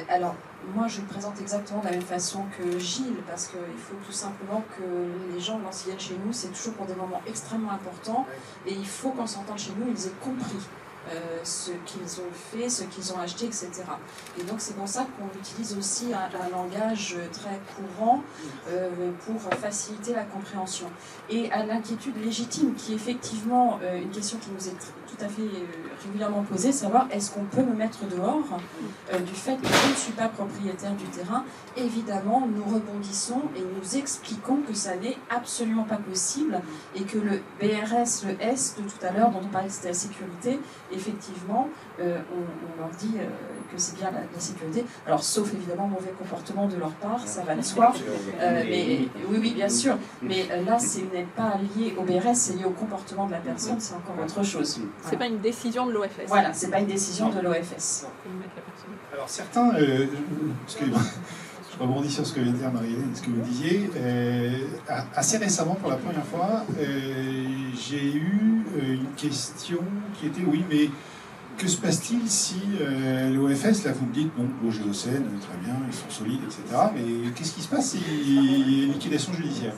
Alors, moi, je le présente exactement de la même façon que Gilles, parce qu'il faut tout simplement que les gens, lorsqu'ils viennent chez nous, c'est toujours pour des moments extrêmement importants, et il faut qu'en sortant de chez nous, ils aient compris ce qu'ils ont fait, ce qu'ils ont acheté, etc. Et donc c'est pour ça qu'on utilise aussi un langage très courant pour faciliter la compréhension. Et à l'inquiétude légitime, qui est effectivement une question qui nous est tout à fait régulièrement posée, savoir est-ce qu'on peut me mettre dehors du fait que je ne suis pas propriétaire du terrain. Évidemment, nous rebondissons et nous expliquons que ça n'est absolument pas possible et que le BRS, le S de tout à l'heure, dont on parlait que c'était la sécurité, effectivement, on leur dit que c'est bien la sécurité. Alors, sauf évidemment mauvais comportement de leur part, ça va de soi. Mais, oui, bien sûr. Mais là, ce n'est pas lié au BRS, c'est lié au comportement de la personne, c'est encore autre chose. C'est pas une décision de l'OFS. Voilà, c'est pas une décision de l'OFS. Alors certains, je rebondis sur ce que vient de dire Marie-Hélène, ce que vous disiez. Assez récemment, pour la première fois, j'ai eu une question qui était, oui, mais que se passe-t-il si l'OFS, là vous me dites, bon, le Géocène, très bien, ils sont solides, etc., mais qu'est-ce qui se passe s'il y a une liquidation judiciaire?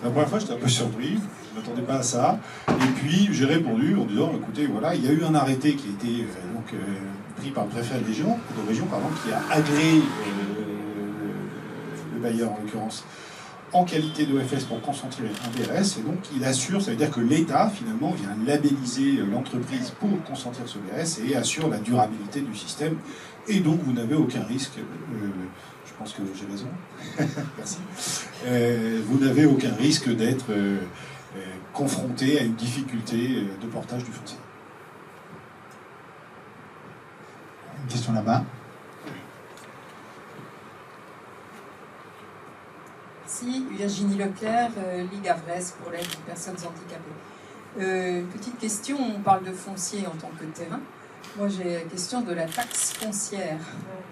La première fois, j'étais un peu surpris, je ne m'attendais pas à ça, et puis j'ai répondu en disant, écoutez, voilà, il y a eu un arrêté qui a été pris par le préfet de région, qui a agréé le bailleur en l'occurrence en qualité d'OFS pour concentrer un BRS, et donc il assure, ça veut dire que l'État finalement vient labelliser l'entreprise pour consentir ce BRS et assure la durabilité du système, et donc vous n'avez aucun risque, je pense que j'ai raison, merci, vous n'avez aucun risque d'être confronté à une difficulté de portage du foncier. Une question là-bas. Merci, Virginie Leclerc, Ligue Avresse pour l'aide aux personnes handicapées. Petite question, on parle de foncier en tant que terrain. Moi j'ai la question de la taxe foncière,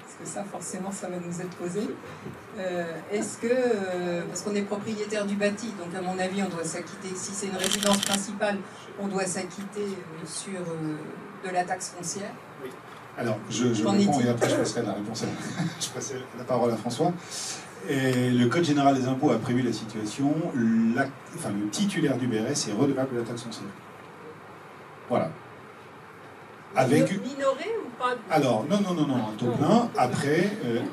parce que ça forcément ça va nous être posé. Est-ce que, parce qu'on est propriétaire du bâti, donc à mon avis on doit s'acquitter, si c'est une résidence principale, on doit s'acquitter sur de la taxe foncière. Oui. Alors je réponds et après je passerai la réponse je passerai la parole à François. Et le Code général des impôts a prévu la situation, le titulaire du BRS est redevable de la taxe foncière. Voilà. Avec... Minoré ou pas? Alors, non, un taux plein. Après,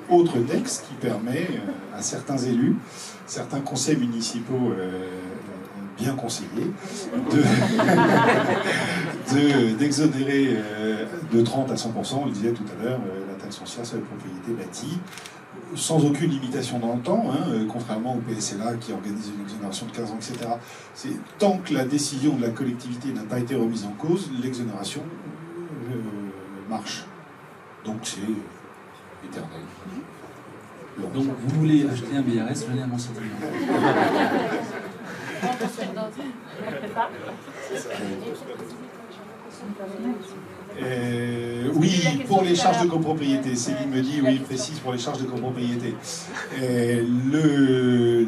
autre texte qui permet à certains élus, certains conseils municipaux bien conseillés, d'exonérer de 30 à 100%, on le disait tout à l'heure, la taxe foncière sur les propriétés bâties, sans aucune limitation dans le temps, contrairement au PSLA qui organise une exonération de 15 ans, etc. Tant que la décision de la collectivité n'a pas été remise en cause, l'exonération marche. Donc c'est éternel. Donc vous voulez acheter un BRS, venez à mon centre. Oui, pour les charges de copropriété. Céline me dit, oui, précise pour les charges de copropriété.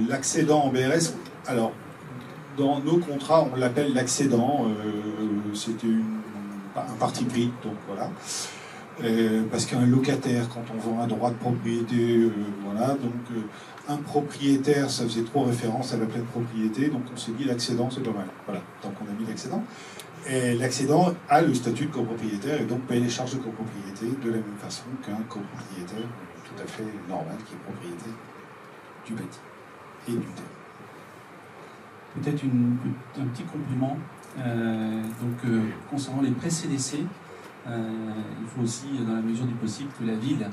L'accédant en BRS, alors, dans nos contrats, on l'appelle l'accédant. C'était un parti pris, donc voilà. Parce qu'un locataire, quand on vend un droit de propriété, voilà, donc un propriétaire, ça faisait trop référence à la pleine propriété, donc on s'est dit l'accédant, c'est pas mal. Voilà, donc on a mis l'accédant. Et l'accédant a le statut de copropriétaire et donc paye les charges de copropriété de la même façon qu'un copropriétaire tout à fait normal qui est propriétaire du bâti et du terrain. Peut-être un petit complément. Concernant les pré-CDC, il faut aussi, dans la mesure du possible, que la ville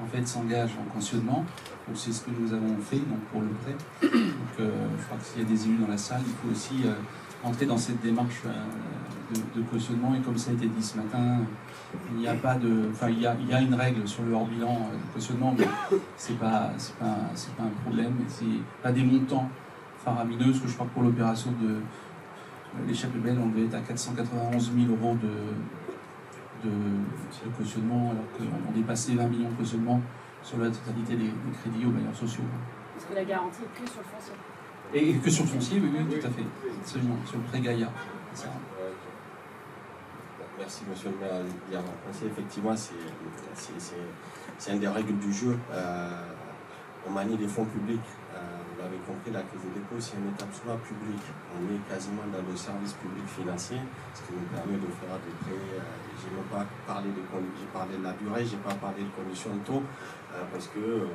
en fait, s'engage en cautionnement. Donc, c'est ce que nous avons fait donc, pour le prêt. Donc, je crois que s'il y a des élus dans la salle, il faut aussi entrer dans cette démarche de cautionnement. Et comme ça a été dit ce matin, il n'y a pas de, enfin, il y a une règle sur le hors-bilan de cautionnement, mais c'est pas un problème. C'est pas des montants faramineux, parce que je crois que pour l'opération de l'échappée belle, on devait être à 491 000 € de cautionnement, alors qu'on dépassait 20 millions de cautionnement sur la totalité des crédits aux bailleurs sociaux. Parce que la garantie est que sur le foncier. Et que sur le foncier, oui, tout à fait. Absolument, sur le prêt Gaïa. Merci, monsieur le maire. Effectivement, c'est une des règles du jeu. On manie des fonds publics. Vous l'avez compris, la Caisse des dépôts, c'est une établissement public. On est quasiment dans le service public financier, ce qui nous permet de faire des prêts. Je n'ai pas parlé j'ai parlé de la durée, je n'ai pas parlé de conditions de taux, parce que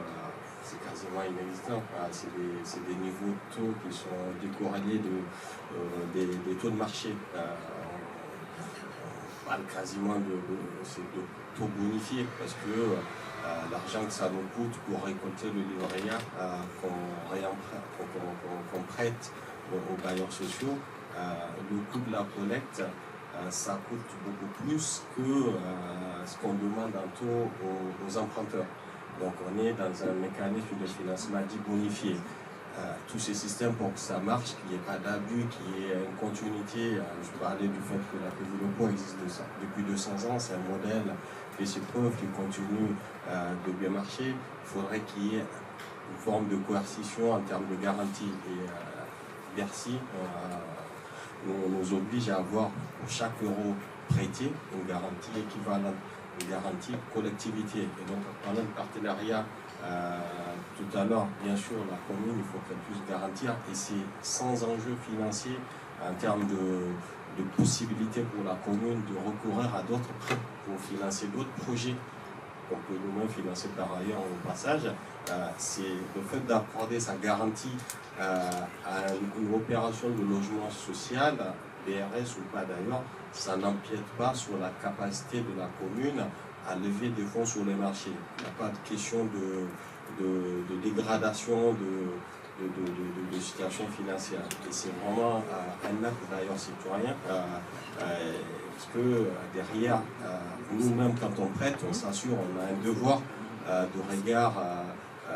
c'est quasiment inexistant. C'est des niveaux de taux qui sont décorrélés des taux de marché. On parle quasiment de taux bonifiés, parce que l'argent que ça nous coûte pour récolter le livret A qu'on prête aux bailleurs sociaux, le coût de la collecte, ça coûte beaucoup plus que ce qu'on demande en taux aux emprunteurs. Donc on est dans un mécanisme de financement dit bonifié. Tous ces systèmes, pour que ça marche, qu'il n'y ait pas d'abus, qu'il y ait une continuité. Je parlais du fait que la Caisse des dépôts existe depuis 200 ans, c'est un modèle qui fait ses preuves, qui continue de bien marcher. Il faudrait qu'il y ait une forme de coercition en termes de garantie. Et Bercy nous oblige à avoir pour chaque euro prêté une garantie équivalente, une garantie collectivité. Et donc, en parlant de partenariat, tout à l'heure, bien sûr, la commune, il faut qu'elle puisse garantir, et c'est sans enjeu financier en termes de possibilité pour la commune de recourir à d'autres prêts pour financer d'autres projets qu'on peut nous-mêmes financer par ailleurs au passage. C'est le fait d'accorder sa garantie à une opération de logement social, BRS ou pas d'ailleurs, ça n'empiète pas sur la capacité de la commune à lever des fonds sur les marchés. Il n'y a pas de question de dégradation de situation financière. Et c'est vraiment un acte d'ailleurs citoyen, parce que derrière, nous-mêmes quand on prête, on s'assure, on a un devoir de regard,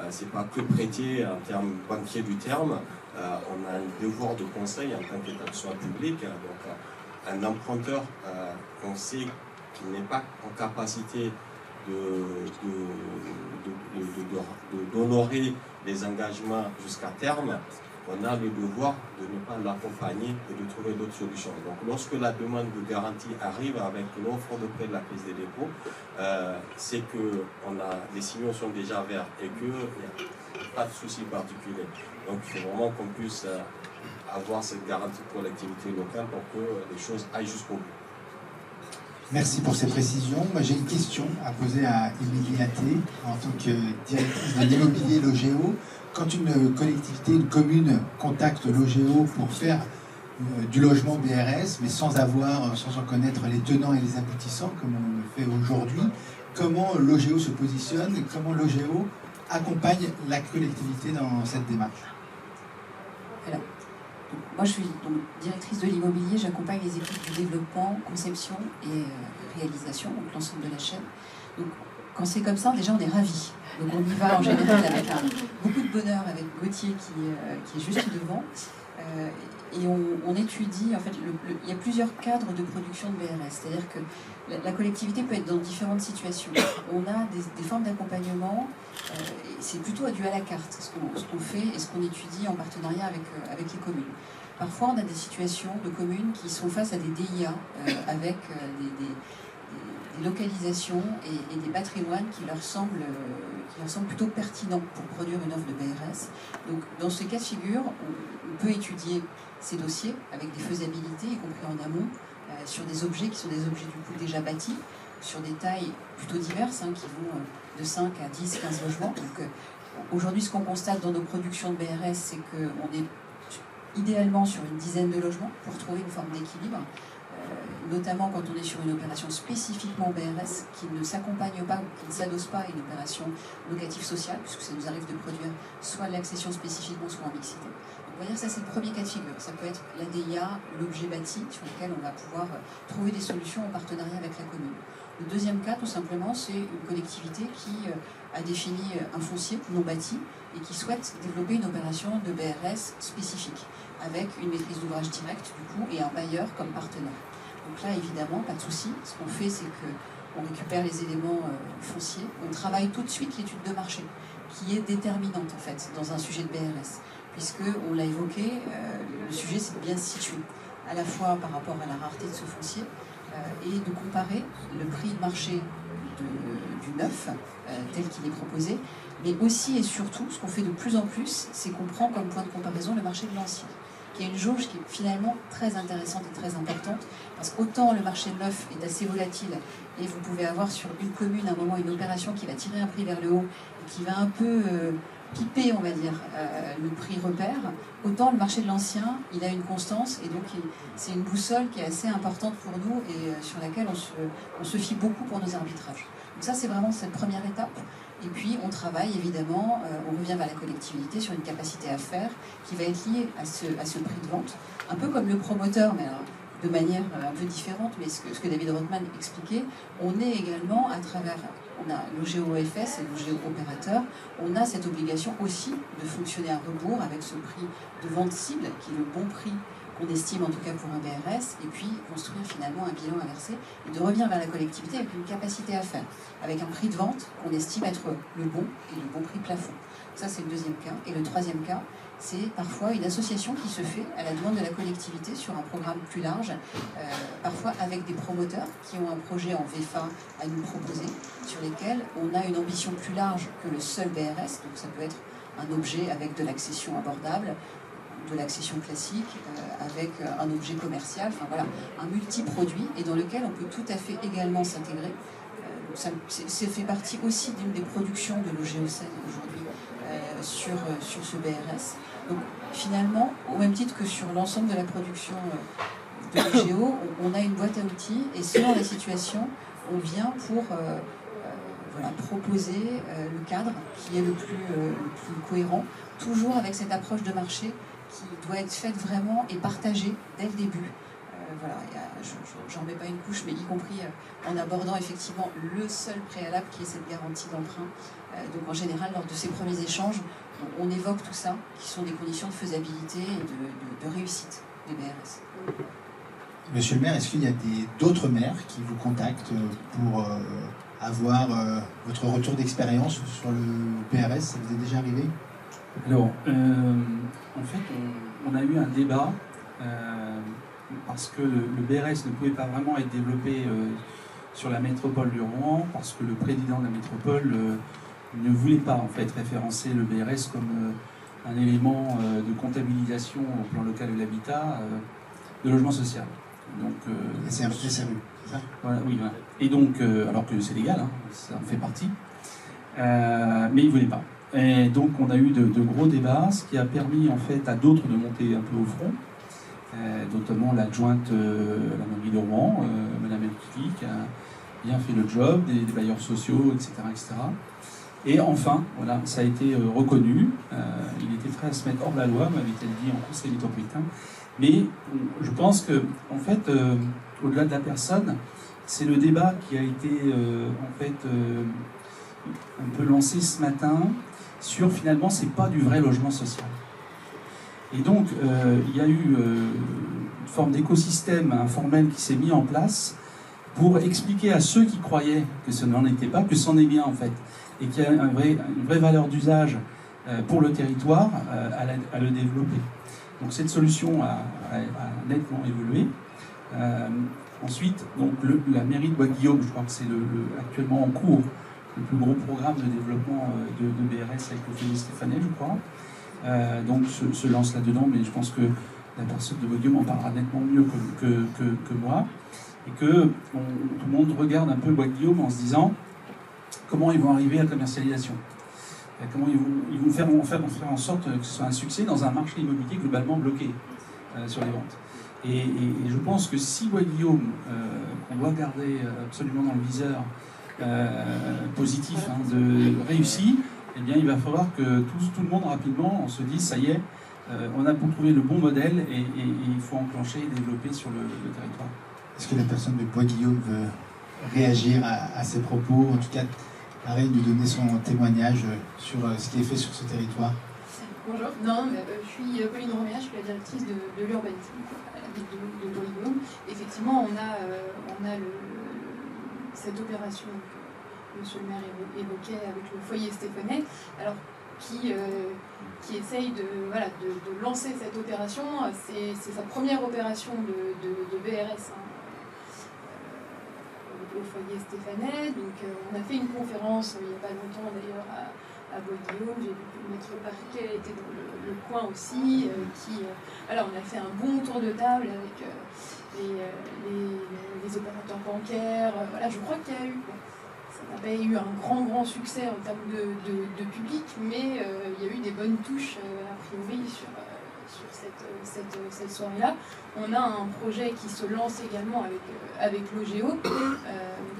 c'est pas que prêter en termes banquiers du terme, on a un devoir de conseil en tant qu'établissement public. Donc un emprunteur qu'on sait qui n'est pas en capacité d'honorer les engagements jusqu'à terme, on a le devoir de ne pas l'accompagner et de trouver d'autres solutions. Donc lorsque la demande de garantie arrive avec l'offre de prêt de la Caisse des dépôts, c'est que les signaux sont déjà verts et qu'il n'y a pas de souci particulier. Donc il faut vraiment qu'on puisse avoir cette garantie de collectivité locale pour que les choses aillent jusqu'au bout. Merci pour ces précisions. Moi, j'ai une question à poser à Émilie Atté, en tant que directrice de l'immobilier Logéo. Quand une collectivité, une commune contacte Logéo pour faire du logement BRS, mais sans en connaître les tenants et les aboutissants, comme on le fait aujourd'hui, comment Logéo se positionne et comment Logéo accompagne la collectivité dans cette démarche? Alors, moi, je suis donc directrice de l'immobilier, j'accompagne les équipes de développement, conception et réalisation, donc l'ensemble de la chaîne. Donc, quand c'est comme ça, déjà, on est ravis. Donc, on y va en général avec beaucoup de bonheur, avec Gauthier qui est juste devant. Et on étudie, en fait, il y a plusieurs cadres de production de BRS. C'est-à-dire que la collectivité peut être dans différentes situations. On a des formes d'accompagnement, c'est plutôt dû à la carte, ce qu'on fait et ce qu'on étudie en partenariat avec les communes. Parfois, on a des situations de communes qui sont face à des DIA avec des localisations et des patrimoines qui leur semblent plutôt pertinents pour produire une offre de BRS. Donc dans ce cas de figure, on peut étudier ces dossiers avec des faisabilités, y compris en amont, sur des objets qui sont des objets du coup déjà bâtis, sur des tailles plutôt diverses, qui vont de 5 à 10, 15 logements. Donc aujourd'hui, ce qu'on constate dans nos productions de BRS, c'est qu'on est idéalement sur une dizaine de logements pour trouver une forme d'équilibre, notamment quand on est sur une opération spécifiquement BRS qui ne s'accompagne pas ou qui ne s'adosse pas à une opération locative sociale, puisque ça nous arrive de produire soit l'accession spécifiquement, soit en mixité. Donc, on va dire ça, c'est le premier cas de figure. Ça peut être l'ADIA, l'objet bâti, sur lequel on va pouvoir trouver des solutions en partenariat avec la commune. Le deuxième cas, tout simplement, c'est une collectivité qui a défini un foncier non bâti et qui souhaite développer une opération de BRS spécifique, avec une maîtrise d'ouvrage directe, du coup, et un bailleur comme partenaire. Donc là, évidemment, pas de souci. Ce qu'on fait, c'est qu'on récupère les éléments fonciers, on travaille tout de suite l'étude de marché, qui est déterminante, en fait, dans un sujet de BRS, puisque, on l'a évoqué, le sujet, c'est de bien se situer, à la fois par rapport à la rareté de ce foncier, et de comparer le prix de marché du neuf, tel qu'il est proposé, mais aussi et surtout, ce qu'on fait de plus en plus, c'est qu'on prend comme point de comparaison le marché de l'ancien, qui est une jauge qui est finalement très intéressante et très importante, parce qu'autant le marché de neuf est assez volatile, et vous pouvez avoir sur une commune à un moment une opération qui va tirer un prix vers le haut, et qui va un peu piper, on va dire, le prix repère, autant le marché de l'ancien, il a une constance, et donc c'est une boussole qui est assez importante pour nous, et sur laquelle on se fie beaucoup pour nos arbitrages. Donc ça, c'est vraiment cette première étape. Et puis, on travaille, évidemment, on revient vers la collectivité sur une capacité à faire qui va être liée à ce prix de vente. Un peu comme le promoteur, mais alors, de manière un peu différente, mais ce que David Rothman expliquait, on est également, à travers, on a l'OGOFS et l'OGO-opérateur, on a cette obligation aussi de fonctionner à rebours avec ce prix de vente cible, qui est le bon prix qu'on estime en tout cas pour un BRS, et puis construire finalement un bilan inversé, et de revenir vers la collectivité avec une capacité à faire, avec un prix de vente qu'on estime être le bon et le bon prix plafond. Ça, c'est le deuxième cas. Et le troisième cas, c'est parfois une association qui se fait à la demande de la collectivité sur un programme plus large, parfois avec des promoteurs qui ont un projet en VFA à nous proposer, sur lesquels on a une ambition plus large que le seul BRS, donc ça peut être un objet avec de l'accession abordable, de l'accession classique, avec un objet commercial, enfin voilà, un multi-produit, et dans lequel on peut tout à fait également s'intégrer. Ça fait partie aussi d'une des productions de l'OGOCN aujourd'hui sur ce BRS. Donc finalement, au même titre que sur l'ensemble de la production de l'OGO, on a une boîte à outils, et selon la situation, on vient pour proposer le cadre qui est le plus cohérent, toujours avec cette approche de marché qui doit être faite vraiment et partagée dès le début. Voilà, j'en mets pas une couche, mais y compris en abordant effectivement le seul préalable qui est cette garantie d'emprunt. Donc en général, lors de ces premiers échanges, on évoque tout ça, qui sont des conditions de faisabilité et de réussite des BRS. Monsieur le maire, est-ce qu'il y a d'autres maires qui vous contactent pour avoir votre retour d'expérience sur le BRS? Ça vous est déjà arrivé? Alors, en fait, on a eu un débat parce que le BRS ne pouvait pas vraiment être développé sur la métropole du Rouen, parce que le président de la métropole ne voulait pas en fait référencer le BRS comme un élément de comptabilisation au plan local de l'habitat de logement social. Donc, SRU, c'est ça? Voilà, oui, voilà. Et donc, alors que c'est légal, ça en fait partie, mais il ne voulait pas. Et donc on a eu de gros débats, ce qui a permis en fait à d'autres de monter un peu au front, notamment l'adjointe la mairie de Rouen, Madame Elkifi, qui a bien fait le job, des bailleurs sociaux, etc., etc. Et enfin, voilà, ça a été reconnu. Il était prêt à se mettre hors la loi, m'avait-elle dit en conseil métropolitain. Mais je pense que, en fait, au-delà de la personne, c'est le débat qui a été en fait un peu lancé ce matin sur finalement c'est pas du vrai logement social. Et donc il y a eu une forme d'écosystème informel qui s'est mis en place pour expliquer à ceux qui croyaient que ce n'en était pas, que c'en est bien en fait, et qu'il y a une vraie valeur d'usage pour le territoire à le développer. Donc cette solution a nettement évolué. Ensuite, donc, la mairie de Bois-Guillaume, je crois que c'est actuellement en cours, le plus gros programme de développement de BRS avec le foyer Stéphane, je crois. Donc se lance là-dedans, mais je pense que la personne de Bois-Guillaume en parlera nettement mieux que moi. Et que tout le monde regarde un peu Bois-Guillaume en se disant comment ils vont arriver à la commercialisation. Comment ils vont faire en sorte que ce soit un succès dans un marché immobilier globalement bloqué sur les ventes. Et je pense que si Bois-Guillaume, qu'on doit garder absolument dans le viseur positif, de réussi, eh bien il va falloir que tout le monde rapidement, on se dise ça y est, on a trouvé le bon modèle et il faut enclencher et développer sur le territoire. Est-ce que la personne de Bois-Guillaume veut réagir à ces propos, en tout cas, pareil, nous donner son témoignage sur ce qui est fait sur ce territoire? Bonjour, je suis Pauline Roméa, je suis la directrice de l'urbanisme à la ville de Bois-Guillaume. Effectivement, on a cette opération que monsieur le maire évoquait avec le foyer Stéphane, alors qui essaye de lancer cette opération. C'est sa première opération de BRS au foyer Stéphane. Donc on a fait une conférence il n'y a pas longtemps d'ailleurs à Bois-Guillaume. J'ai vu que Maître Parquet était dans le coin aussi. On a fait un bon tour de table avec les opérateurs bancaires. Je crois qu'il y a eu... Ça n'a pas eu un grand succès en termes de public, mais il y a eu des bonnes touches a priori sur cette soirée-là. On a un projet qui se lance également avec l'OGEO.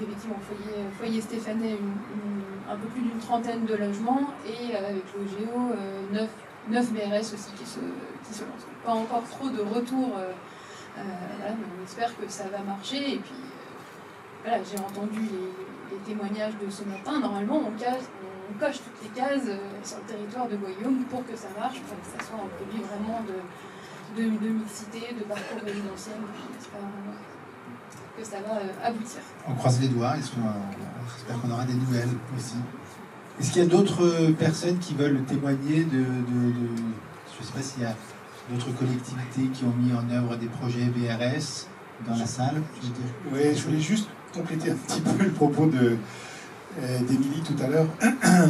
Effectivement, foyer Stéphane, un peu plus d'une trentaine de logements, et avec l'OGEO, 9 BRS aussi qui se lancent. Pas encore trop de retours, mais on espère que ça va marcher. Et puis, j'ai entendu les témoignages de ce matin. Normalement, on coche toutes les cases sur le territoire de Bois-Guillaume pour que ça marche, pour que ça soit un produit vraiment de mixité, de parcours résidentiel. On espère que ça va aboutir. On croise les doigts, j'espère qu'on aura des nouvelles aussi. Est-ce qu'il y a d'autres personnes qui veulent témoigner je ne sais pas s'il y a d'autres collectivités qui ont mis en œuvre des projets BRS dans la salle? Oui, je voulais juste compléter un petit peu le propos d'Émilie tout à l'heure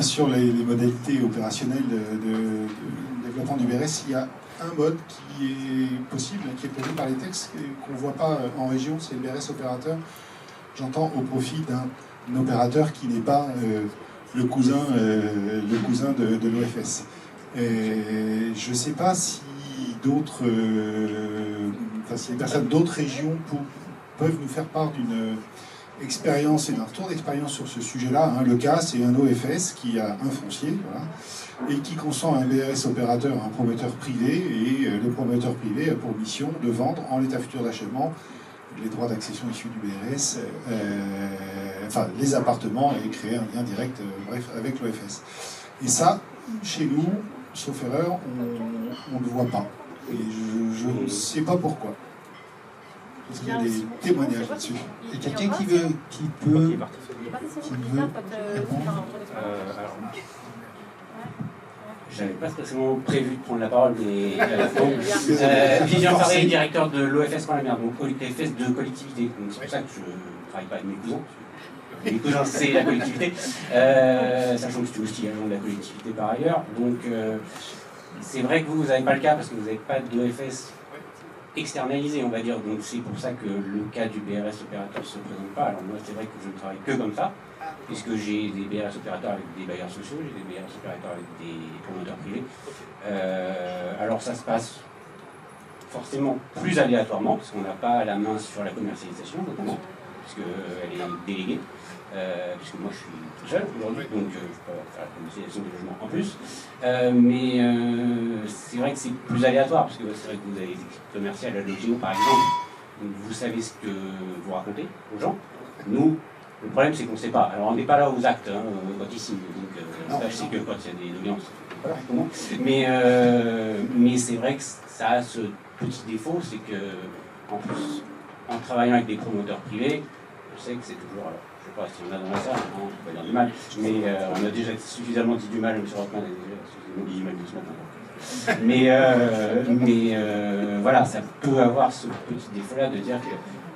sur les modalités opérationnelles de développement du BRS. Il y a un mode qui est possible, qui est prévu par les textes, qu'on ne voit pas en région, c'est le BRS opérateur. J'entends au profit d'un opérateur qui n'est pas le cousin de l'OFS. Je ne sais pas si si les personnes d'autres régions peuvent nous faire part d'une expérience et d'un retour d'expérience sur ce sujet-là. Le cas, c'est un OFS qui a un foncier, et qui consent un BRS opérateur à un promoteur privé, et le promoteur privé a pour mission de vendre en l'état futur d'achèvement les droits d'accession issus du BRS, les appartements, et créer un lien direct avec l'OFS. Et ça, chez nous, sauf erreur, on ne le voit pas. Et je ne sais pas pourquoi. Parce qu'il y a des témoignages là-dessus. Et quelqu'un qui veut j'avais pas spécialement prévu de prendre la parole, mais Vivian Faré, directeur de l'OFS par la mer, donc OFS de collectivité. Donc c'est pour ça que je ne travaille pas avec mes cousins. Mes cousins, c'est la collectivité, sachant que je suis aussi agent de la collectivité par ailleurs. Donc c'est vrai que vous n'avez pas le cas parce que vous n'avez pas d'OFS externalisé, on va dire. Donc c'est pour ça que le cas du BRS opérateur ne se présente pas. Alors moi, c'est vrai que je ne travaille que comme ça, puisque j'ai des BRS opérateurs avec des bailleurs sociaux, j'ai des BRS opérateurs avec des promoteurs privés. Alors ça se passe forcément plus aléatoirement, parce qu'on n'a pas la main sur la commercialisation, notamment, puisqu'elle est déléguée. Puisque moi je suis tout seul aujourd'hui, donc je peux faire la commercialisation des logements en plus. Mais c'est vrai que c'est plus aléatoire, parce que c'est vrai que vous avez des équipes commerciales à l'OGEO par exemple, donc vous savez ce que vous racontez aux gens. Nous, le problème c'est qu'on ne sait pas. Alors on n'est pas là aux actes quand ils signent, donc je sais que quand il y a des audiences, voilà, comment. Mais c'est vrai que ça a ce petit défaut, c'est que en plus, en travaillant avec des promoteurs privés, je sais que c'est toujours. Alors, je ne sais pas si on a dans la salle, on peut pas dire du mal, mais on a déjà suffisamment dit du mal, M. Rothman a déjà suffisamment dit du mal de ce matin. Mais voilà, ça peut avoir ce petit défaut-là de dire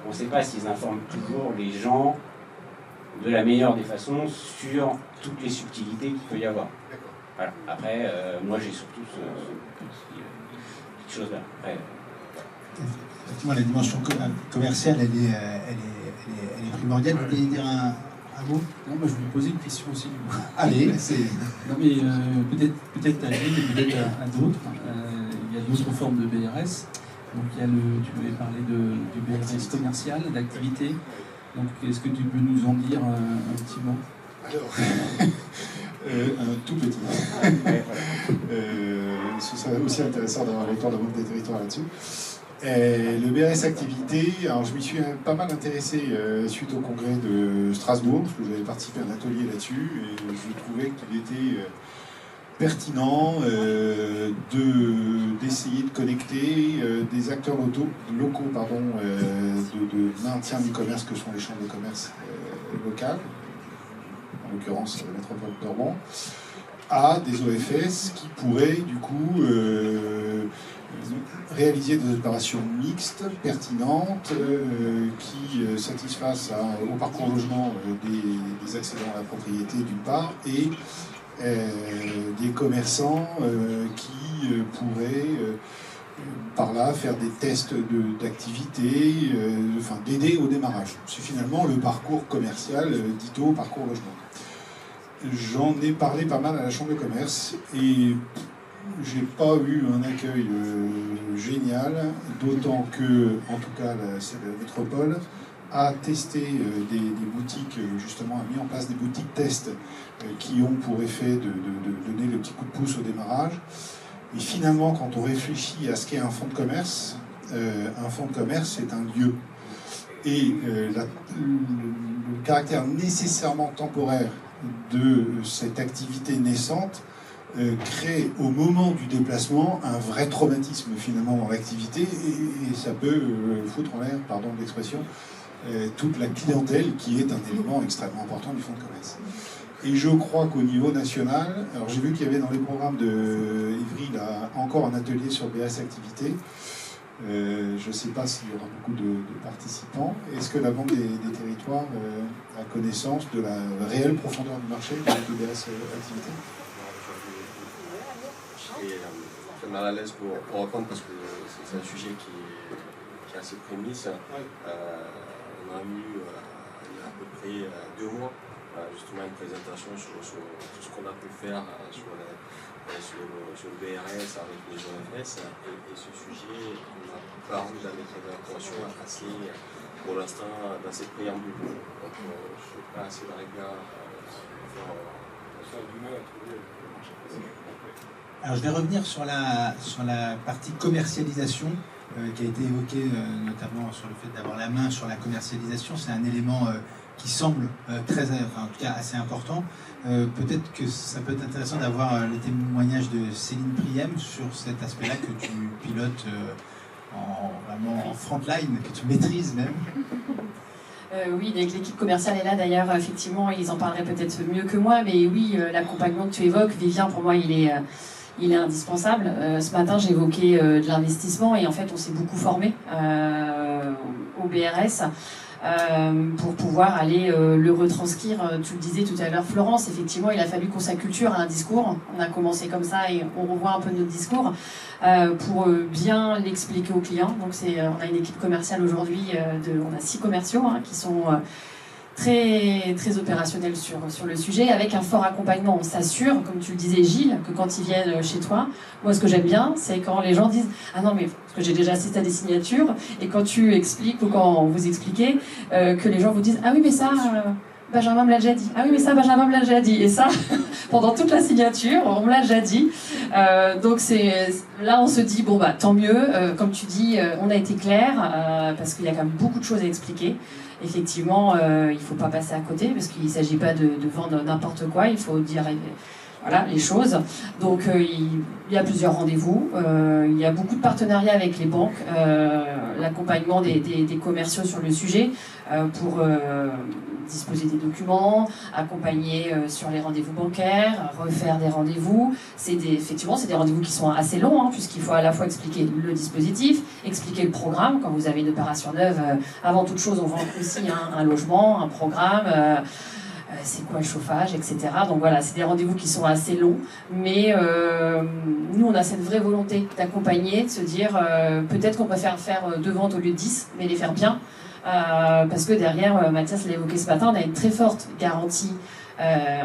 qu'on ne sait pas s'ils informent toujours les gens de la meilleure des façons sur toutes les subtilités qu'il peut y avoir. Voilà. Après, moi j'ai surtout cette chose-là. Effectivement, la dimension commerciale, elle est primordiale. Vous voulez dire un mot? Non, moi je voulais poser une question aussi. Allez, c'est... Non mais peut-être à Gilles et peut-être à d'autres. Il y a d'autres formes de BRS. Donc il y a tu m'avais parlé du BRS commercial, d'activité. Donc est-ce que tu peux nous en dire un petit mot? Alors, un tout petit. Ce serait aussi intéressant d'avoir le temps de Banque des territoires là-dessus. Le BRS activité, alors je m'y suis pas mal intéressé suite au congrès de Strasbourg, parce que j'avais participé à un atelier là-dessus, et je trouvais qu'il était pertinent d'essayer de connecter des acteurs locaux de maintien du commerce que sont les chambres de commerce locales, en l'occurrence la métropole d'Orban, à des OFS qui pourraient du coup réaliser des opérations mixtes, pertinentes, qui satisfassent au parcours logement des accédants à la propriété d'une part, et des commerçants qui pourraient par là faire des tests d'activité, d'aider au démarrage. C'est finalement le parcours commercial, dito parcours logement. J'en ai parlé pas mal à la Chambre de commerce et j'ai pas eu un accueil génial, d'autant que, en tout cas, la métropole a testé des boutiques, justement, a mis en place des boutiques tests qui ont pour effet de donner le petit coup de pouce au démarrage. Et finalement, quand on réfléchit à ce qu'est un fonds de commerce, c'est un lieu. Et le caractère nécessairement temporaire de cette activité naissante crée au moment du déplacement un vrai traumatisme finalement dans l'activité et ça peut foutre en l'air, pardon de l'expression, toute la clientèle qui est un élément extrêmement important du fonds de commerce. Et je crois qu'au niveau national, alors j'ai vu qu'il y avait dans les programmes de Ivry là, encore un atelier sur BRS activité. Je ne sais pas s'il y aura beaucoup de participants. Est-ce que la Banque des territoires a connaissance de la réelle profondeur du marché de BRS activité? Je suis mal à l'aise pour répondre parce que c'est un sujet qui est assez prémisse. On a eu il y a à peu près 2 mois justement une présentation sur ce qu'on a pu faire sur le BRS avec les OFS et ce sujet on a paru dans les interventions assez pour l'instant dans ces préambules. Donc je ne suis pas assez dans les gars du mal à trouver le marché. Alors je vais revenir sur la partie commercialisation qui a été évoquée notamment sur le fait d'avoir la main sur la commercialisation. C'est un élément qui semble en tout cas assez important. Peut-être que ça peut être intéressant d'avoir le témoignage de Céline Priem sur cet aspect-là que tu pilotes vraiment en front line, que tu maîtrises même. Oui, l'équipe commerciale est là d'ailleurs, effectivement, ils en parleraient peut-être mieux que moi, mais oui, l'accompagnement que tu évoques, Vivien, pour moi, il est indispensable. Ce matin, j'évoquais de l'investissement et en fait, on s'est beaucoup formé au BRS pour pouvoir aller le retranscrire. Tu le disais tout à l'heure, Florence, effectivement, il a fallu qu'on s'acculture à un discours. On a commencé comme ça et on revoit un peu notre discours pour bien l'expliquer aux clients. Donc, on a une équipe commerciale aujourd'hui, on a 6 commerciaux qui sont très, très opérationnels sur le sujet, avec un fort accompagnement. On s'assure, comme tu le disais Gilles, que quand ils viennent chez toi, moi ce que j'aime bien, c'est quand les gens disent « Ah non, mais parce que j'ai déjà assisté à des signatures », et quand tu expliques ou quand vous expliquez, que les gens vous disent « Ah oui, mais ça, Benjamin me l'a déjà dit. Ah oui, mais ça, Benjamin me l'a déjà dit. » Et ça, pendant toute la signature, on me l'a déjà dit. Donc là, on se dit « Bon, bah tant mieux. Comme tu dis, on a été clair, parce qu'il y a quand même beaucoup de choses à expliquer. » Effectivement, il ne faut pas passer à côté parce qu'il ne s'agit pas de vendre n'importe quoi. Il faut dire voilà les choses. Donc il y a plusieurs rendez-vous, il y a beaucoup de partenariats avec les banques, l'accompagnement des commerciaux sur le sujet pour disposer des documents, accompagner sur les rendez-vous bancaires, refaire des rendez-vous. Effectivement, c'est des rendez-vous qui sont assez longs, hein, puisqu'il faut à la fois expliquer le dispositif, expliquer le programme. Quand vous avez une opération neuve, avant toute chose, on vend aussi un logement, un programme, c'est quoi le chauffage, etc. Donc voilà, c'est des rendez-vous qui sont assez longs, mais nous, on a cette vraie volonté d'accompagner, de se dire peut-être qu'on préfère faire 2 ventes au lieu de 10, mais les faire bien. Parce que derrière, Mathias l'a évoqué ce matin, on a une très forte garantie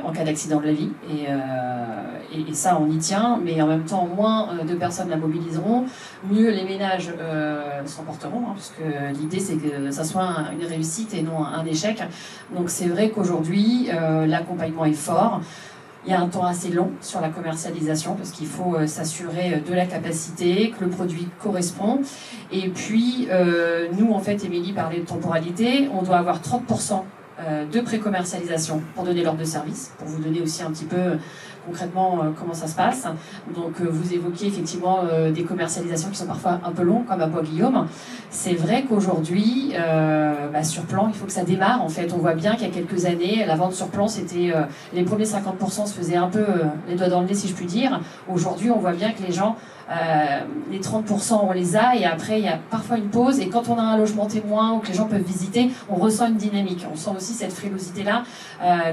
en cas d'accident de la vie, et ça on y tient, mais en même temps moins de personnes la mobiliseront, mieux les ménages s'en porteront, hein, parce que l'idée c'est que ça soit une réussite et non un échec. Donc c'est vrai qu'aujourd'hui l'accompagnement est fort. Il y a un temps assez long sur la commercialisation parce qu'il faut s'assurer de la capacité, que le produit correspond. Et puis, nous, en fait, Émilie parlait de temporalité, on doit avoir 30% de pré-commercialisation pour donner l'ordre de service, pour vous donner aussi un petit peu concrètement comment ça se passe. Donc vous évoquiez effectivement des commercialisations qui sont parfois un peu longues, comme à Bois-Guillaume. C'est vrai qu'aujourd'hui, sur plan, il faut que ça démarre. En fait, on voit bien qu'il y a quelques années, la vente sur plan, c'était les premiers 50% se faisaient un peu les doigts dans le nez, si je puis dire. Aujourd'hui, on voit bien que les gens, les 30%, on les a, et après, il y a parfois une pause. Et quand on a un logement témoin ou que les gens peuvent visiter, on ressent une dynamique. On sent aussi cette frilosité-là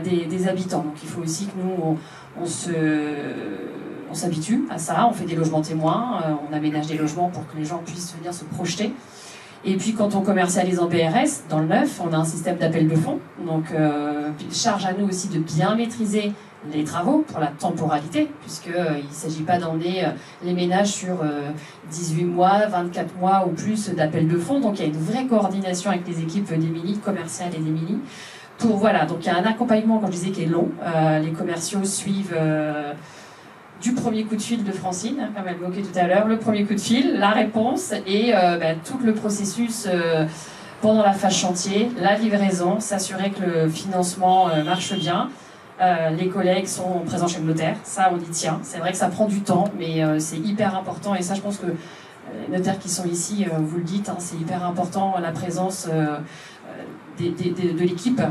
des habitants. Donc il faut aussi que nous, on s'habitue à ça, on fait des logements témoins, on aménage des logements pour que les gens puissent venir se projeter. Et puis quand on commercialise en BRS, dans le neuf, on a un système d'appel de fonds. Donc charge à nous aussi de bien maîtriser les travaux pour la temporalité, puisqu'il ne s'agit pas d'emmener les ménages sur 18 mois, 24 mois ou plus d'appel de fonds. Donc il y a une vraie coordination avec les équipes d'Émilie, commerciales et d'Émilie. Voilà, donc il y a un accompagnement, comme je disais, qui est long. Les commerciaux suivent du premier coup de fil de Francine, comme elle évoquait tout à l'heure, le premier coup de fil, la réponse et tout le processus pendant la phase chantier, la livraison, s'assurer que le financement marche bien. Les collègues sont présents chez le notaire, ça on y tient. C'est vrai que ça prend du temps, mais c'est hyper important, et ça je pense que les notaires qui sont ici, vous le dites, hein, c'est hyper important, la présence de l'équipe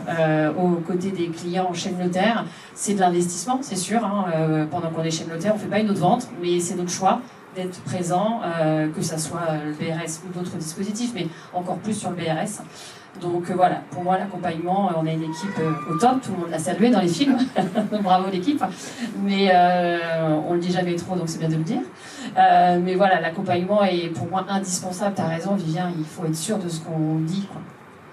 aux côtés des clients chez le notaire. C'est de l'investissement, c'est sûr, hein, pendant qu'on est chez le notaire, on ne fait pas une autre vente, mais c'est notre choix d'être présent, que ce soit le BRS ou d'autres dispositifs, mais encore plus sur le BRS. Donc voilà, pour moi l'accompagnement, on a une équipe au top, tout le monde l'a salué dans les films, bravo l'équipe, mais on le dit jamais trop, donc c'est bien de le dire. Mais voilà, l'accompagnement est pour moi indispensable, tu as raison Vivien, il faut être sûr de ce qu'on dit, quoi.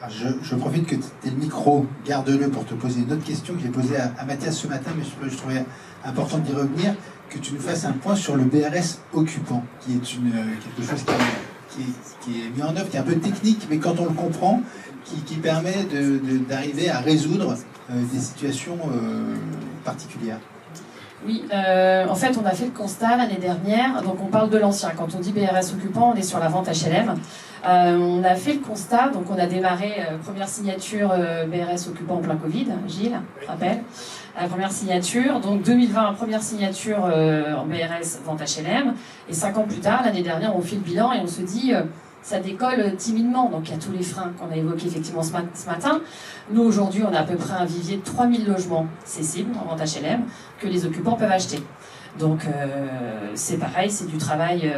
Je profite que tu aies le micro, garde-le pour te poser une autre question que j'ai posée à Mathias ce matin, mais je trouvais important d'y revenir, que tu nous fasses un point sur le BRS occupant, qui est quelque chose qui est mis en œuvre, qui est un peu technique, mais quand on le comprend, qui permet d'arriver à résoudre des situations particulières. Oui, en fait, on a fait le constat l'année dernière, donc on parle de l'ancien. Quand on dit BRS occupant, on est sur la vente HLM. On a fait le constat, donc on a démarré première signature BRS occupant en plein Covid, Gilles, rappelle, la première signature, donc 2020, première signature en BRS vente HLM, et 5 ans plus tard, l'année dernière, on fait le bilan et on se dit ça décolle timidement, donc il y a tous les freins qu'on a évoqués effectivement ce matin. Nous aujourd'hui, on a à peu près un vivier de 3000 logements cessibles en vente HLM que les occupants peuvent acheter. Donc c'est pareil, c'est du travail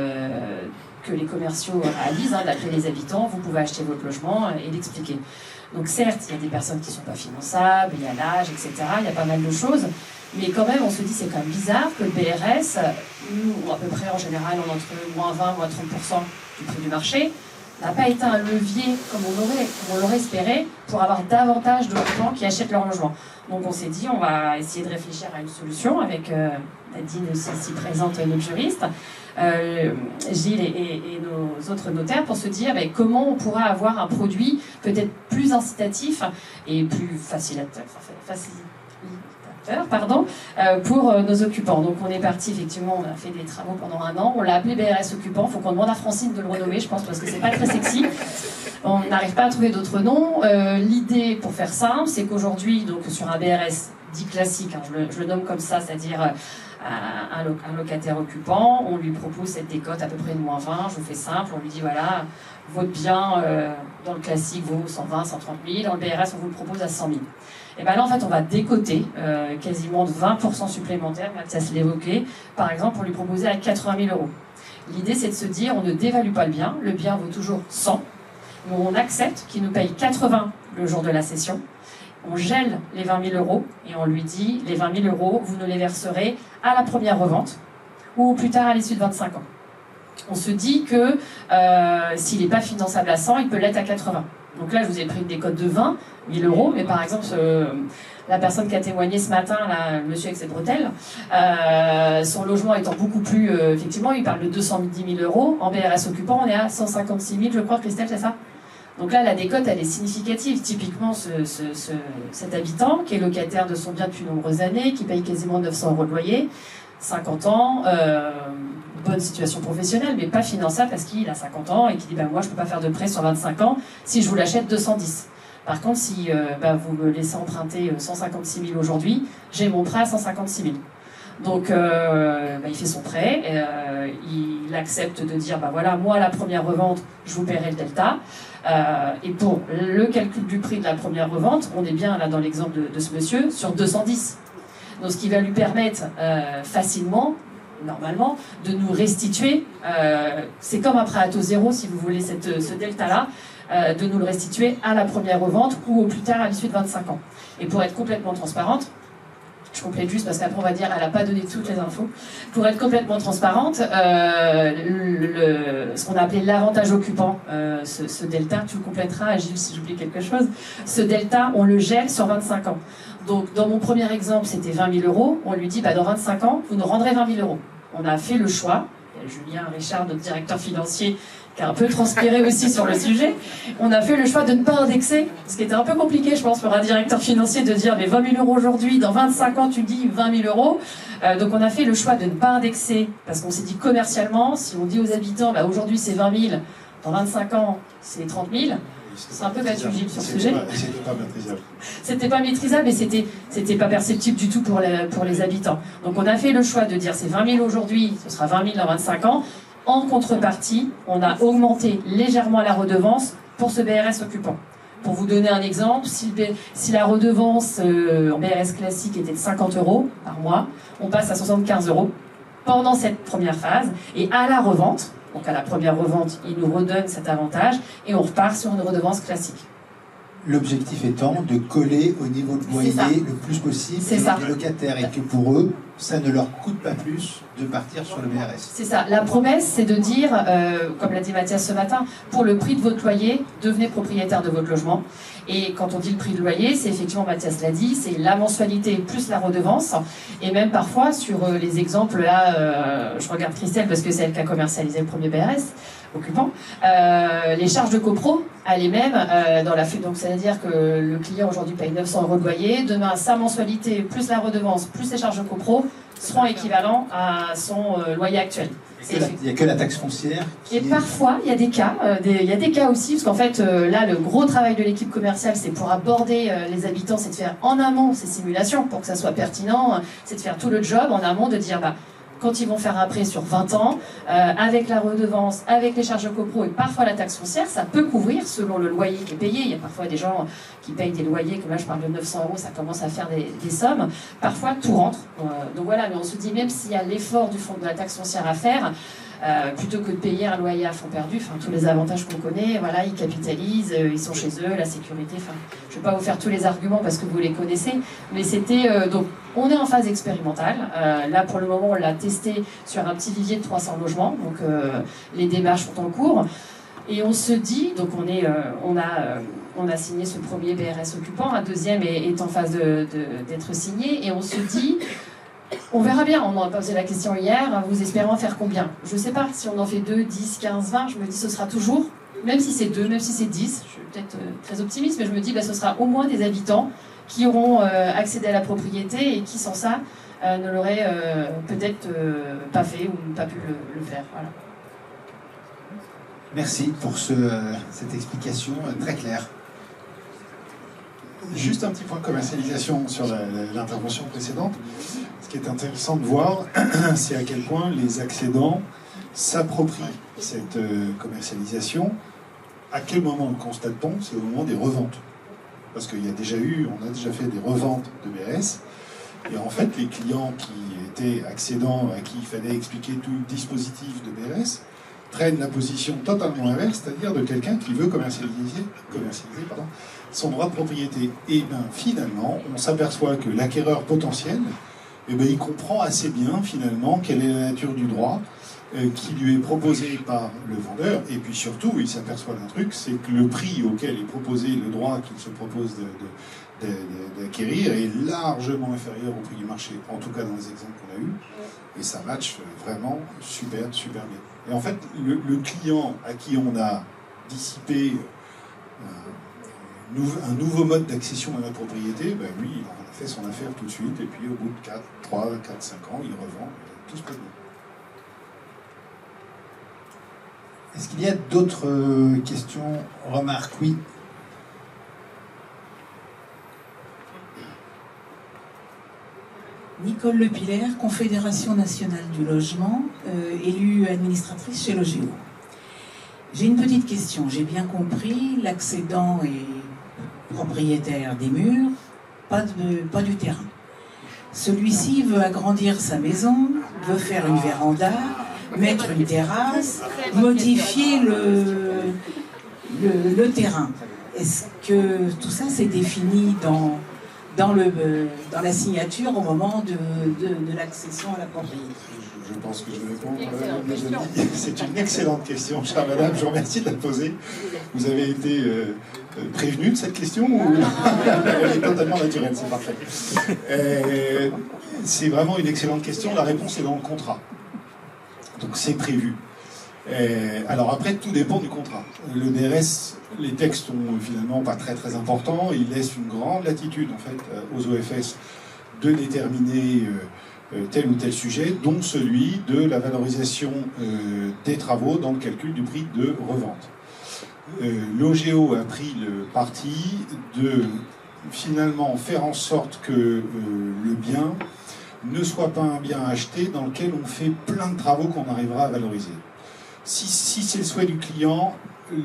que les commerciaux réalisent, hein, d'appeler les habitants, vous pouvez acheter votre logement et l'expliquer. Donc certes, il y a des personnes qui ne sont pas finançables, il y a l'âge, etc., il y a pas mal de choses, mais quand même on se dit c'est quand même bizarre que le BRS, nous à peu près en général on est entre moins 20, moins 30% du prix du marché, n'a pas été un levier comme on l'aurait espéré pour avoir davantage d'occupants qui achètent leur logement. Donc on s'est dit on va essayer de réfléchir à une solution avec Nadine aussi ici présente, notre juriste, Gilles et nos autres notaires, pour se dire comment on pourra avoir un produit peut-être plus incitatif et plus facilitateur pour nos occupants. Donc on est parti, effectivement, on a fait des travaux pendant 1 an, on l'a appelé BRS occupant, il faut qu'on demande à Francine de le renommer, je pense, parce que c'est pas très sexy. On n'arrive pas à trouver d'autres noms. L'idée, pour faire simple, c'est qu'aujourd'hui, donc sur un BRS dit classique, hein, je le nomme comme ça, c'est-à-dire un locataire occupant, on lui propose cette décote à peu près de -20, je vous fais simple, on lui dit voilà, votre bien dans le classique vaut 120, 130 000, dans le BRS on vous le propose à 100 000. Et bien là en fait on va décoter quasiment de 20% supplémentaires, Mathias l'évoquait, par exemple pour lui proposer à 80 000 euros. L'idée c'est de se dire on ne dévalue pas le bien vaut toujours 100, mais on accepte qu'il nous paye 80 le jour de la cession. On gèle les 20 000 euros et on lui dit les 20 000 euros, vous nous les verserez à la première revente ou au plus tard à l'issue de 25 ans. On se dit que s'il n'est pas finançable à 100, il peut l'être à 80. Donc là, je vous ai pris une décote de 20 000 euros, mais par exemple, la personne qui a témoigné ce matin, là, le monsieur avec ses bretelles, son logement étant beaucoup plus... effectivement, il parle de 210 000 euros. En BRS occupant, on est à 156 000, je crois, Christelle, c'est ça ? Donc là, la décote, elle est significative. Typiquement, cet habitant qui est locataire de son bien depuis de nombreuses années, qui paye quasiment 900 euros de loyer, 50 ans, bonne situation professionnelle, mais pas finançable parce qu'il a 50 ans et qui dit moi, je ne peux pas faire de prêt sur 25 ans si je vous l'achète 210. Par contre, si vous me laissez emprunter 156 000 aujourd'hui, j'ai mon prêt à 156 000. Donc, il fait son prêt, il accepte de dire voilà, moi, à la première revente, je vous paierai le delta. Et pour le calcul du prix de la première revente, on est bien là dans l'exemple de ce monsieur, sur 210. Donc ce qui va lui permettre facilement, normalement, de nous restituer, c'est comme un prêt à taux zéro si vous voulez ce delta-là, de nous le restituer à la première revente ou au plus tard à l'issue de 25 ans. Et pour être complètement transparente, je complète juste parce qu'après on va dire elle n'a pas donné toutes les infos. Pour être complètement transparente, ce qu'on a appelé l'avantage occupant, ce delta, tu le compléteras, Gilles, si j'oublie quelque chose, ce delta, on le gèle sur 25 ans. Donc dans mon premier exemple, c'était 20 000 euros, on lui dit dans 25 ans, vous nous rendrez 20 000 euros. On a fait le choix, il y a Julien Richard, notre directeur financier, qui a un peu transpiré aussi sur le sujet, on a fait le choix de ne pas indexer, ce qui était un peu compliqué, je pense, pour un directeur financier de dire mais 20 000 euros aujourd'hui, dans 25 ans tu dis 20 000 euros. Donc on a fait le choix de ne pas indexer, parce qu'on s'est dit commercialement, si on dit aux habitants aujourd'hui c'est 20 000, dans 25 ans c'est 30 000, c'est un peu battu Gilles sur ce sujet. C'était pas maîtrisable. C'était pas maîtrisable et c'était pas perceptible du tout pour les habitants. Donc on a fait le choix de dire c'est 20 000 aujourd'hui, ce sera 20 000 dans 25 ans. En contrepartie, on a augmenté légèrement la redevance pour ce BRS occupant. Pour vous donner un exemple, si la redevance en BRS classique était de 50 euros par mois, on passe à 75 euros pendant cette première phase. Et à la revente, donc à la première revente, il nous redonne cet avantage et on repart sur une redevance classique. L'objectif étant de coller au niveau de loyer le plus possible des locataires et que pour eux, ça ne leur coûte pas plus de partir sur le BRS. C'est ça. La promesse, c'est de dire, comme l'a dit Mathias ce matin, pour le prix de votre loyer, devenez propriétaire de votre logement. Et quand on dit le prix de loyer, c'est effectivement, Mathias l'a dit, c'est la mensualité plus la redevance. Et même parfois, sur les exemples, là, je regarde Christelle parce que c'est elle qui a commercialisé le premier BRS occupant, les charges de copro, elle est même dans la donc c'est-à-dire que le client aujourd'hui paye 900 euros de loyer, demain sa mensualité plus la redevance plus les charges de copro seront équivalents à son loyer actuel. Il n'y a que la taxe foncière. Et parfois, il y a des cas, aussi, parce qu'en fait, là, le gros travail de l'équipe commerciale, c'est pour aborder les habitants, c'est de faire en amont ces simulations pour que ça soit pertinent, c'est de faire tout le job en amont, de dire quand ils vont faire un prêt sur 20 ans, avec la redevance, avec les charges de copro et parfois la taxe foncière, ça peut couvrir selon le loyer qui est payé. Il y a parfois des gens qui payent des loyers, comme là je parle de 900 euros, ça commence à faire des sommes. Parfois tout rentre. Donc voilà, mais on se dit même s'il y a l'effort du fonds de la taxe foncière à faire, plutôt que de payer un loyer à fond perdu, tous les avantages qu'on connaît, voilà, ils capitalisent, ils sont chez eux, la sécurité, je ne vais pas vous faire tous les arguments parce que vous les connaissez, mais c'était, donc on est en phase expérimentale, là pour le moment on l'a testé sur un petit vivier de 300 logements, donc les démarches sont en cours, et on se dit, donc on a signé ce premier BRS occupant, un deuxième est en phase d'être signé, et on se dit, on verra bien, on en a posé la question hier, vous espérez en faire combien? Je ne sais pas, si on en fait 2, 10, 15, 20, je me dis ce sera toujours, même si c'est 2, même si c'est 10, je suis peut-être très optimiste, mais je me dis ce sera au moins des habitants qui auront accédé à la propriété et qui sans ça ne l'auraient peut-être pas fait ou pas pu le faire. Voilà. Merci pour cette explication très claire. Juste un petit point de commercialisation sur l'intervention précédente. Ce qui est intéressant de voir, c'est à quel point les accédants s'approprient cette commercialisation. À quel moment le constate-t-on? C'est au moment des reventes. Parce qu'on a déjà fait des reventes de BRS. Et en fait, les clients qui étaient accédants, à qui il fallait expliquer tout le dispositif de BRS, prennent la position totalement inverse, c'est-à-dire de quelqu'un qui veut commercialiser son droit de propriété. Et bien finalement, on s'aperçoit que l'acquéreur potentiel, il comprend assez bien finalement quelle est la nature du droit qui lui est proposé par le vendeur. Et puis surtout, il s'aperçoit d'un truc, c'est que le prix auquel est proposé le droit qu'il se propose d'acquérir est largement inférieur au prix du marché, en tout cas dans les exemples qu'on a eus. Et ça match vraiment super bien. Et en fait, le client à qui on a dissipé un nouveau mode d'accession à la propriété, lui, il en a fait son affaire tout de suite, et puis au bout de 3, 4, 5 ans, il revend, tout se passe bien. Est-ce qu'il y a d'autres questions, remarques? Oui. Nicole Lepillère, Confédération nationale du logement, élue administratrice chez Logéo. J'ai une petite question. J'ai bien compris, l'accédant est propriétaire des murs, pas du terrain. Celui-ci veut agrandir sa maison, veut faire une véranda, mettre une terrasse, modifier le terrain. Est-ce que tout ça c'est défini dans la signature au moment de l'accession à la propriété? Je pense que je vais répondre. C'est une excellente question, chère madame. Je vous remercie de la poser. Vous avez été prévenue de cette question ou elle est totalement naturelle? C'est parfait. C'est vraiment une excellente question. La réponse est dans le contrat. Donc c'est prévu. Alors après, tout dépend du contrat. Le DRS, les textes sont finalement pas très importants. Ils laissent une grande latitude en fait aux OFS de déterminer tel ou tel sujet, dont celui de la valorisation des travaux dans le calcul du prix de revente. L'OGEO a pris le parti de finalement faire en sorte que le bien ne soit pas un bien acheté dans lequel on fait plein de travaux qu'on arrivera à valoriser. Si c'est le souhait du client,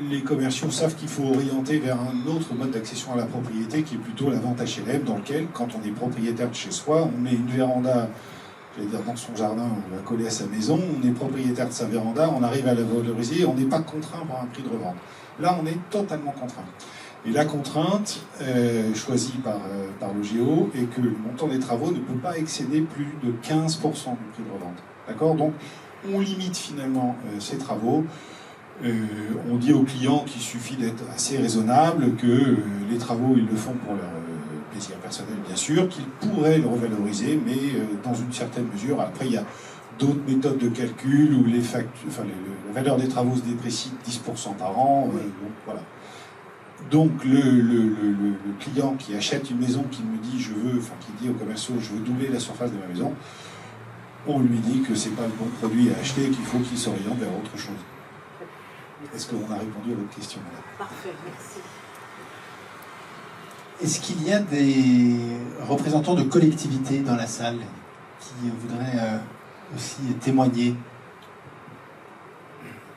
les commerciaux savent qu'il faut orienter vers un autre mode d'accession à la propriété qui est plutôt la vente HLM, dans lequel, quand on est propriétaire de chez soi, on met une véranda, j'allais dire dans son jardin, on va coller à sa maison, on est propriétaire de sa véranda, on arrive à la valoriser, on n'est pas contraint par un prix de revente. Là, on est totalement contraint. Et la contrainte choisie par l'OGEO est que le montant des travaux ne peut pas excéder plus de 15% du prix de revente. D'accord? Donc, on limite finalement ces travaux. On dit aux clients qu'il suffit d'être assez raisonnable, que les travaux, ils le font pour leur plaisir personnel, bien sûr, qu'ils pourraient le revaloriser, mais dans une certaine mesure. Après, il y a d'autres méthodes de calcul où la valeur des travaux se déprécie de 10% par an. Donc, voilà. Donc le client qui achète une maison, qui me dit qui dit aux commerciaux je veux doubler la surface de ma maison, on lui dit que c'est pas le bon produit à acheter, qu'il faut qu'il s'oriente vers autre chose. Est-ce qu'on a répondu à votre question, madame? Parfait, merci. Est-ce qu'il y a des représentants de collectivités dans la salle qui voudraient aussi témoigner,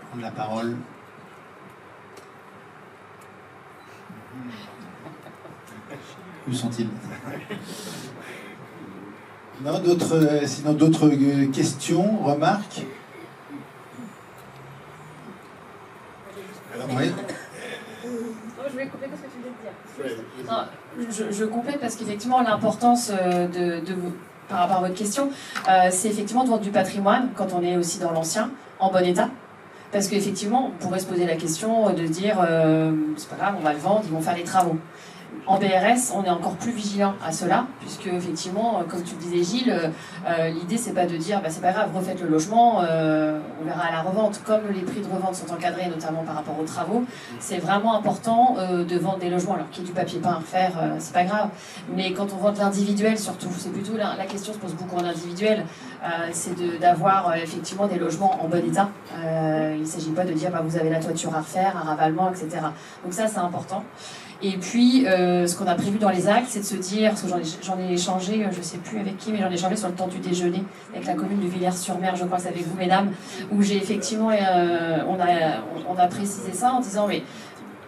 prendre la parole? Où sont-ils? Non, sinon d'autres questions, remarques? Oui. Je vais couper parce que tu viens de dire. Non, je complète parce qu'effectivement l'importance par rapport à votre question, c'est effectivement de vendre du patrimoine quand on est aussi dans l'ancien, en bon état. Parce qu'effectivement, on pourrait se poser la question de dire c'est pas grave, on va le vendre, ils vont faire les travaux. En BRS, on est encore plus vigilant à cela, puisque effectivement, comme tu le disais Gilles, l'idée c'est pas de dire c'est pas grave, refaites le logement, on verra à la revente. Comme les prix de revente sont encadrés, notamment par rapport aux travaux, c'est vraiment important de vendre des logements. Alors qu'il y ait du papier peint à refaire, c'est pas grave. Mais quand on vend de l'individuel surtout, c'est plutôt la question se pose beaucoup en individuel, c'est d'avoir effectivement des logements en bon état. Il ne s'agit pas de dire vous avez la toiture à refaire, un ravalement, etc. Donc ça c'est important. Et puis, ce qu'on a prévu dans les actes, c'est de se dire, parce que j'en ai échangé, je ne sais plus avec qui, mais j'en ai échangé sur le temps du déjeuner avec la commune de Villers-sur-Mer, je crois que c'est avec vous, mesdames, où j'ai effectivement, on a précisé ça en disant, mais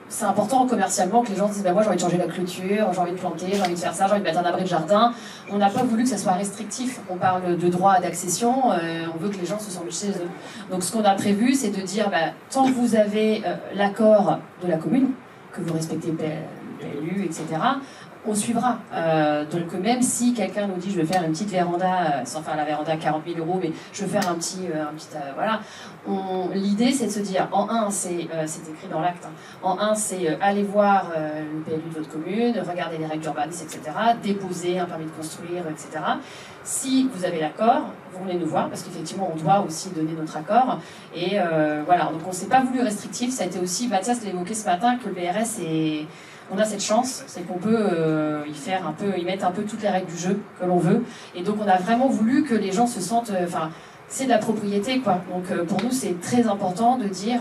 c'est important commercialement que les gens disent, moi j'ai envie de changer la clôture, j'ai envie de planter, j'ai envie de faire ça, j'ai envie de mettre un abri de jardin. On n'a pas voulu que ça soit restrictif. On parle de droit d'accession, on veut que les gens se sentent chez eux. Donc ce qu'on a prévu, c'est de dire, tant que vous avez l'accord de la commune, que vous respectez le PLU, etc., on suivra. Donc même si quelqu'un nous dit je vais faire une petite véranda, sans faire la véranda 40 000 €, mais je vais faire un petit voilà. L'idée c'est de se dire, en un, c'est écrit dans l'acte, en un, c'est aller voir le PLU de votre commune, regarder les règles d'urbanisme, etc., déposer un permis de construire, etc. Si vous avez l'accord, vous venez nous voir, parce qu'effectivement on doit aussi donner notre accord. Et voilà, donc on ne s'est pas voulu restrictif, ça a été aussi, Mathias l'a évoqué ce matin, que le BRS est... On a cette chance, c'est qu'on peut y mettre un peu toutes les règles du jeu que l'on veut. Et donc on a vraiment voulu que les gens se sentent... c'est de la propriété, quoi. Donc pour nous, c'est très important de dire...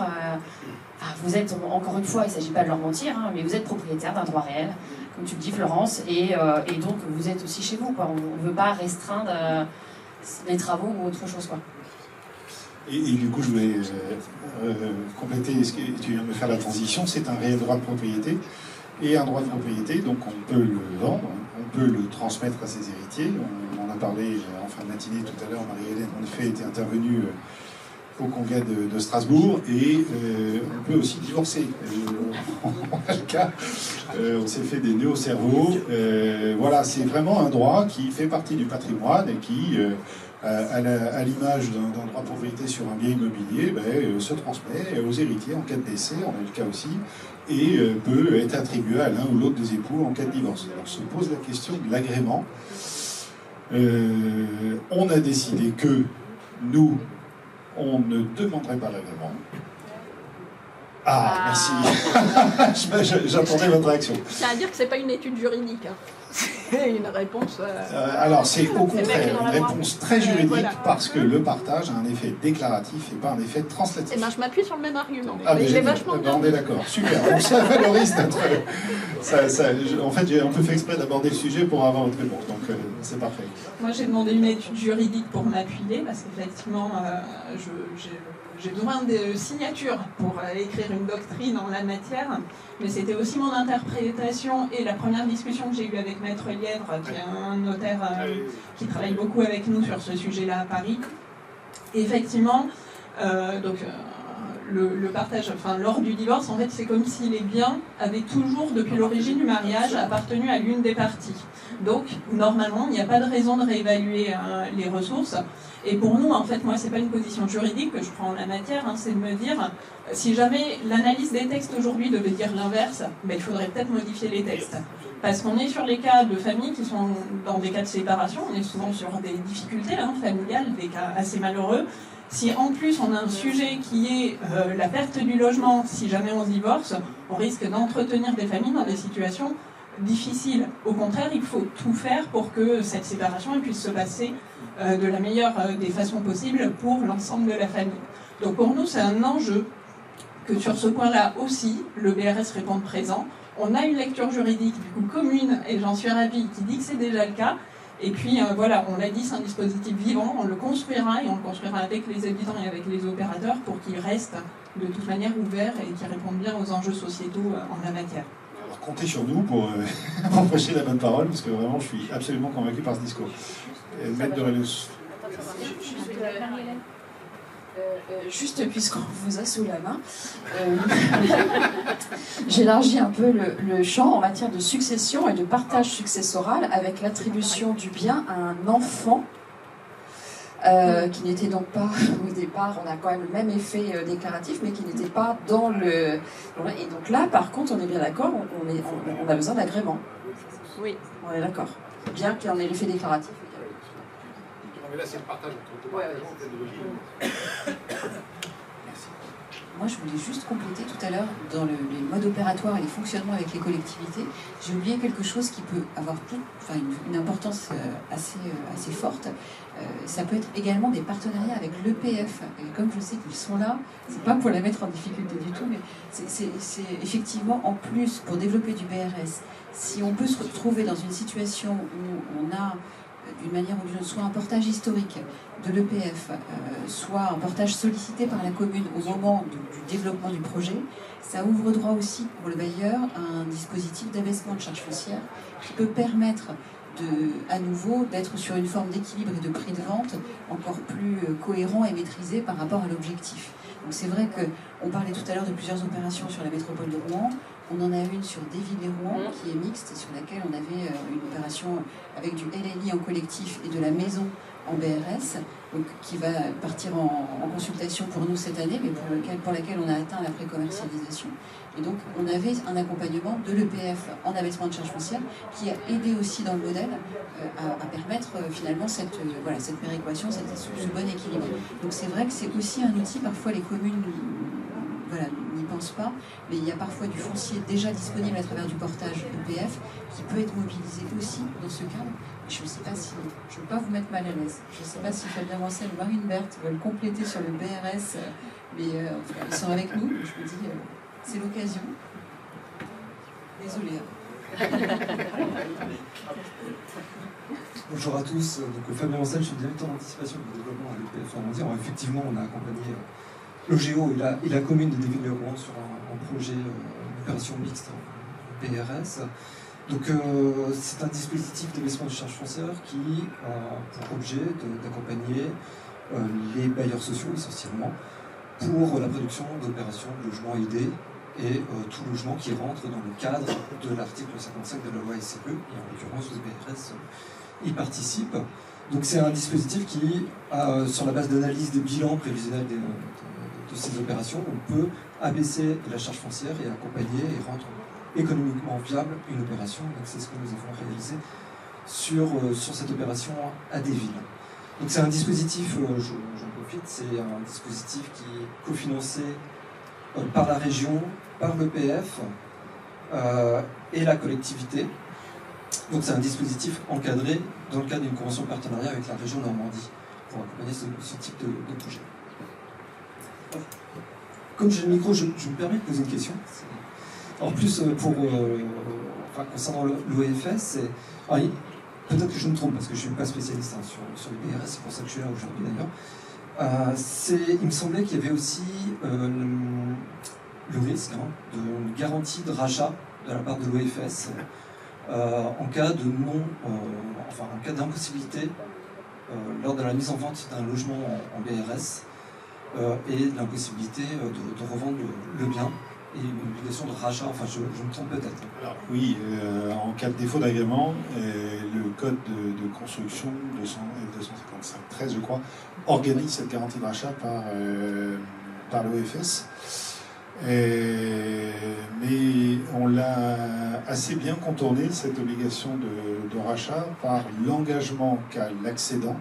vous êtes, encore une fois, il ne s'agit pas de leur mentir, mais vous êtes propriétaire d'un droit réel, comme tu le dis, Florence, et donc vous êtes aussi chez vous, quoi. On ne veut pas restreindre les travaux ou autre chose, quoi. Et du coup, je voulais compléter ce que tu viens de me faire la transition. C'est un réel droit de propriété. Et un droit de propriété, donc on peut le vendre, on peut le transmettre à ses héritiers. On en a parlé en fin de matinée tout à l'heure. Marie-Hélène, en effet, était intervenue au congrès de Strasbourg. Et on peut aussi divorcer. On a le cas, on s'est fait des nœuds au cerveau. Voilà, c'est vraiment un droit qui fait partie du patrimoine et qui... à l'image d'un droit de propriété sur un bien immobilier, se transmet aux héritiers en cas de décès, on a le cas aussi, et peut être attribué à l'un ou l'autre des époux en cas de divorce. Alors se pose la question de l'agrément. On a décidé que nous, on ne demanderait pas l'agrément. Ah, merci. J'attendais votre réaction. Ça veut dire que c'est pas une étude juridique. C'est une réponse... alors, c'est au contraire une réponse très juridique, voilà. Parce que le partage a un effet déclaratif et pas un effet translatif. Et je m'appuie sur le même argument. Mais il est vachement bien. On est d'accord, super. Donc ça valorise notre... en fait, j'ai un peu fait exprès d'aborder le sujet pour avoir votre réponse, donc c'est parfait. Moi, j'ai demandé une étude juridique pour m'appuyer, parce qu'effectivement, j'ai besoin de signatures pour écrire une doctrine en la matière, mais c'était aussi mon interprétation et la première discussion que j'ai eue avec Maître Lièvre, qui est un notaire qui travaille beaucoup avec nous sur ce sujet-là à Paris. Et effectivement, le partage, lors du divorce, en fait, c'est comme si les biens avaient toujours, depuis l'origine du mariage, appartenu à l'une des parties. Donc, normalement, il n'y a pas de raison de réévaluer les ressources. Et pour nous, en fait, moi, c'est pas une position juridique que je prends en la matière, c'est de me dire, si jamais l'analyse des textes aujourd'hui devait dire l'inverse, il faudrait peut-être modifier les textes. Parce qu'on est sur les cas de familles qui sont dans des cas de séparation, on est souvent sur des difficultés familiales, des cas assez malheureux. Si en plus on a un sujet qui est la perte du logement, si jamais on se divorce, on risque d'entretenir des familles dans des situations difficiles. Au contraire, il faut tout faire pour que cette séparation puisse se passer de la meilleure des façons possibles pour l'ensemble de la famille. Donc pour nous, c'est un enjeu que sur ce point-là aussi, le BRS réponde présent. On a une lecture juridique du coup commune, et j'en suis ravie, qui dit que c'est déjà le cas. Et puis voilà, on l'a dit, c'est un dispositif vivant, on le construira, et on le construira avec les habitants et avec les opérateurs pour qu'il reste de toute manière ouvert et qu'il réponde bien aux enjeux sociétaux en la matière. Alors comptez sur nous pour prêcher la bonne parole, parce que vraiment je suis absolument convaincu par ce discours. Maître de Relus. Juste puisqu'on vous a sous la main, j'élargis un peu le champ en matière de succession et de partage successoral avec l'attribution du bien à un enfant qui n'était donc pas au départ, on a quand même le même effet déclaratif, mais qui n'était pas dans le... Et donc là, par contre, on est bien d'accord, on a besoin d'agrément. Oui. On est d'accord. Bien qu'il y en ait l'effet déclaratif. Mais là, c'est le partage entre toi et les gens. Merci. moi, je voulais juste compléter tout à l'heure dans les modes opératoires et les fonctionnements avec les collectivités. J'ai oublié quelque chose qui peut avoir une importance assez forte. Ça peut être également des partenariats avec l'EPF. Et comme je sais qu'ils sont là, c'est pas pour la mettre en difficulté du tout, mais c'est effectivement en plus pour développer du BRS. Si on peut se retrouver dans une situation où on a d'une manière ou d'une autre, soit un portage historique de l'EPF, soit un portage sollicité par la commune au moment du développement du projet, ça ouvre droit aussi pour le bailleur à un dispositif d'abaissement de charges foncières qui peut permettre à nouveau d'être sur une forme d'équilibre et de prix de vente encore plus cohérent et maîtrisé par rapport à l'objectif. Donc c'est vrai qu'on parlait tout à l'heure de plusieurs opérations sur la métropole de Rouen. On en a une sur Desvilles-et-Rouen qui est mixte et sur laquelle on avait une opération avec du LLI en collectif et de la maison en BRS, donc qui va partir en consultation pour nous cette année, mais pour laquelle on a atteint la pré-commercialisation. Et donc on avait un accompagnement de l'EPF en abaissement de charges foncières qui a aidé aussi dans le modèle à permettre finalement cette péréquation, ce bon équilibre. Donc c'est vrai que c'est aussi un outil, parfois les communes n'y pensent pas, mais il y a parfois du foncier déjà disponible à travers du portage EPF qui peut être mobilisé aussi dans ce cadre. Je ne sais pas si, je ne veux pas vous mettre mal à l'aise, je ne sais pas si Fabien Rancel ou Marine Berthe veulent compléter sur le BRS, mais ils sont avec nous, je me dis, c'est l'occasion. Désolée. Bonjour à tous, donc Fabien Rancel, je suis directeur d'anticipation et de développement à l'EPF Normandie. Alors, effectivement, on a accompagné l'OGEO et la commune de Desvilles-et-Rouen sur un projet d'opération mixte BRS. Donc c'est un dispositif d'abaissement de charges foncières qui a pour objet d'accompagner les bailleurs sociaux essentiellement pour la production d'opérations de logements aidés et tout logement qui rentre dans le cadre de l'article 55 de la loi SCE, et en l'occurrence le BRS y participe. Donc c'est un dispositif qui, sur la base d'analyse des bilans prévisionnels de ces opérations, on peut abaisser la charge foncière et accompagner et rendre économiquement viable une opération. Donc c'est ce que nous avons réalisé sur cette opération à Desvilles. Donc c'est un dispositif, j'en profite, c'est un dispositif qui est cofinancé par la région, par l'EPF et la collectivité. Donc c'est un dispositif encadré dans le cadre d'une convention de partenariat avec la région Normandie pour accompagner ce type de projet. Comme j'ai le micro, je me permets de poser une question. En plus, concernant l'OFS, peut-être que je me trompe parce que je ne suis pas spécialiste sur le BRS, c'est pour ça que je suis là aujourd'hui d'ailleurs. Il me semblait qu'il y avait aussi le risque d'une garantie de rachat de la part de l'OFS en cas en cas d'impossibilité lors de la mise en vente d'un logement en BRS et l'impossibilité de revendre le bien et une obligation de rachat, je me trompe peut-être. Alors oui, en cas de défaut d'agrément, le code de construction 255-13, je crois, organise cette garantie de rachat par l'OFS. Mais on l'a assez bien contourné, cette obligation de rachat, par l'engagement qu'a l'accédant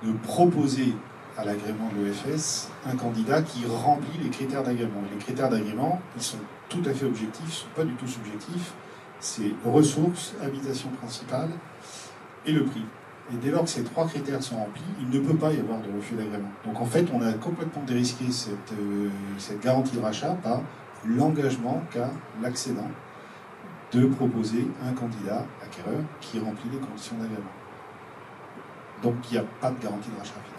de proposer à l'agrément de l'OFS un candidat qui remplit les critères d'agrément. Les critères d'agrément, ils sont tout à fait objectifs, ils ne sont pas du tout subjectifs. C'est ressources, habitation principale et le prix. Et dès lors que ces trois critères sont remplis, il ne peut pas y avoir de refus d'agrément. Donc en fait, on a complètement dérisqué cette garantie de rachat par l'engagement qu'a l'accédant de proposer un candidat acquéreur qui remplit les conditions d'agrément. Donc il n'y a pas de garantie de rachat finalement.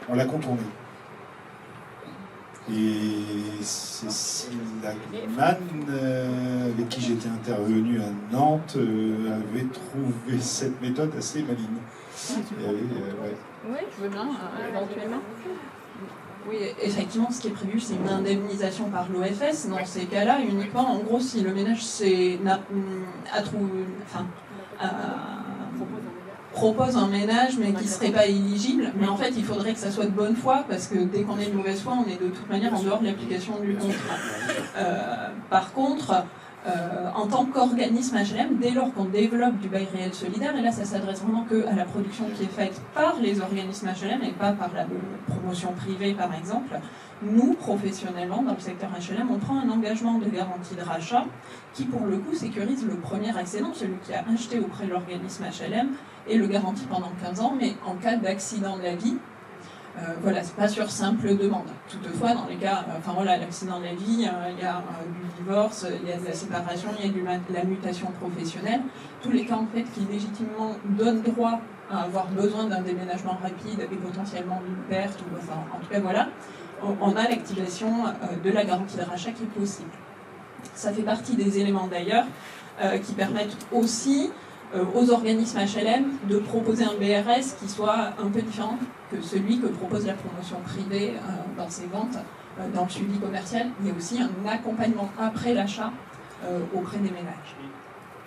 On l'a contourné. Et Cécile Lagman, avec qui j'étais intervenu à Nantes, avait trouvé cette méthode assez maligne. Oui, je veux bien, éventuellement. Oui, effectivement, ce qui est prévu, c'est une indemnisation par l'OFS. Dans ces cas-là, uniquement, en gros, si le ménage propose un ménage mais qui ne serait pas éligible, mais en fait il faudrait que ça soit de bonne foi parce que dès qu'on est de mauvaise foi on est de toute manière en dehors de l'application du contrat. Par contre, en tant qu'organisme HLM, dès lors qu'on développe du bail réel solidaire, et là ça s'adresse vraiment qu'à la production qui est faite par les organismes HLM et pas par la promotion privée par exemple, nous, professionnellement, dans le secteur HLM, on prend un engagement de garantie de rachat qui, pour le coup, sécurise le premier accédant, celui qui a acheté auprès de l'organisme HLM, et le garantit pendant 15 ans, mais en cas d'accident de la vie, voilà, c'est pas sur simple demande. Toutefois, dans les cas, enfin voilà, l'accident de la vie, il y a du divorce, il y a de la séparation, il y a de la mutation professionnelle, tous les cas en fait qui légitimement donnent droit à avoir besoin d'un déménagement rapide et potentiellement d'une perte, ou enfin, en tout cas voilà, on a l'activation de la garantie de rachat qui est possible. Ça fait partie des éléments d'ailleurs qui permettent aussi aux organismes HLM de proposer un BRS qui soit un peu différent que celui que propose la promotion privée dans ses ventes, dans le suivi commercial. Il y a aussi un accompagnement après l'achat auprès des ménages.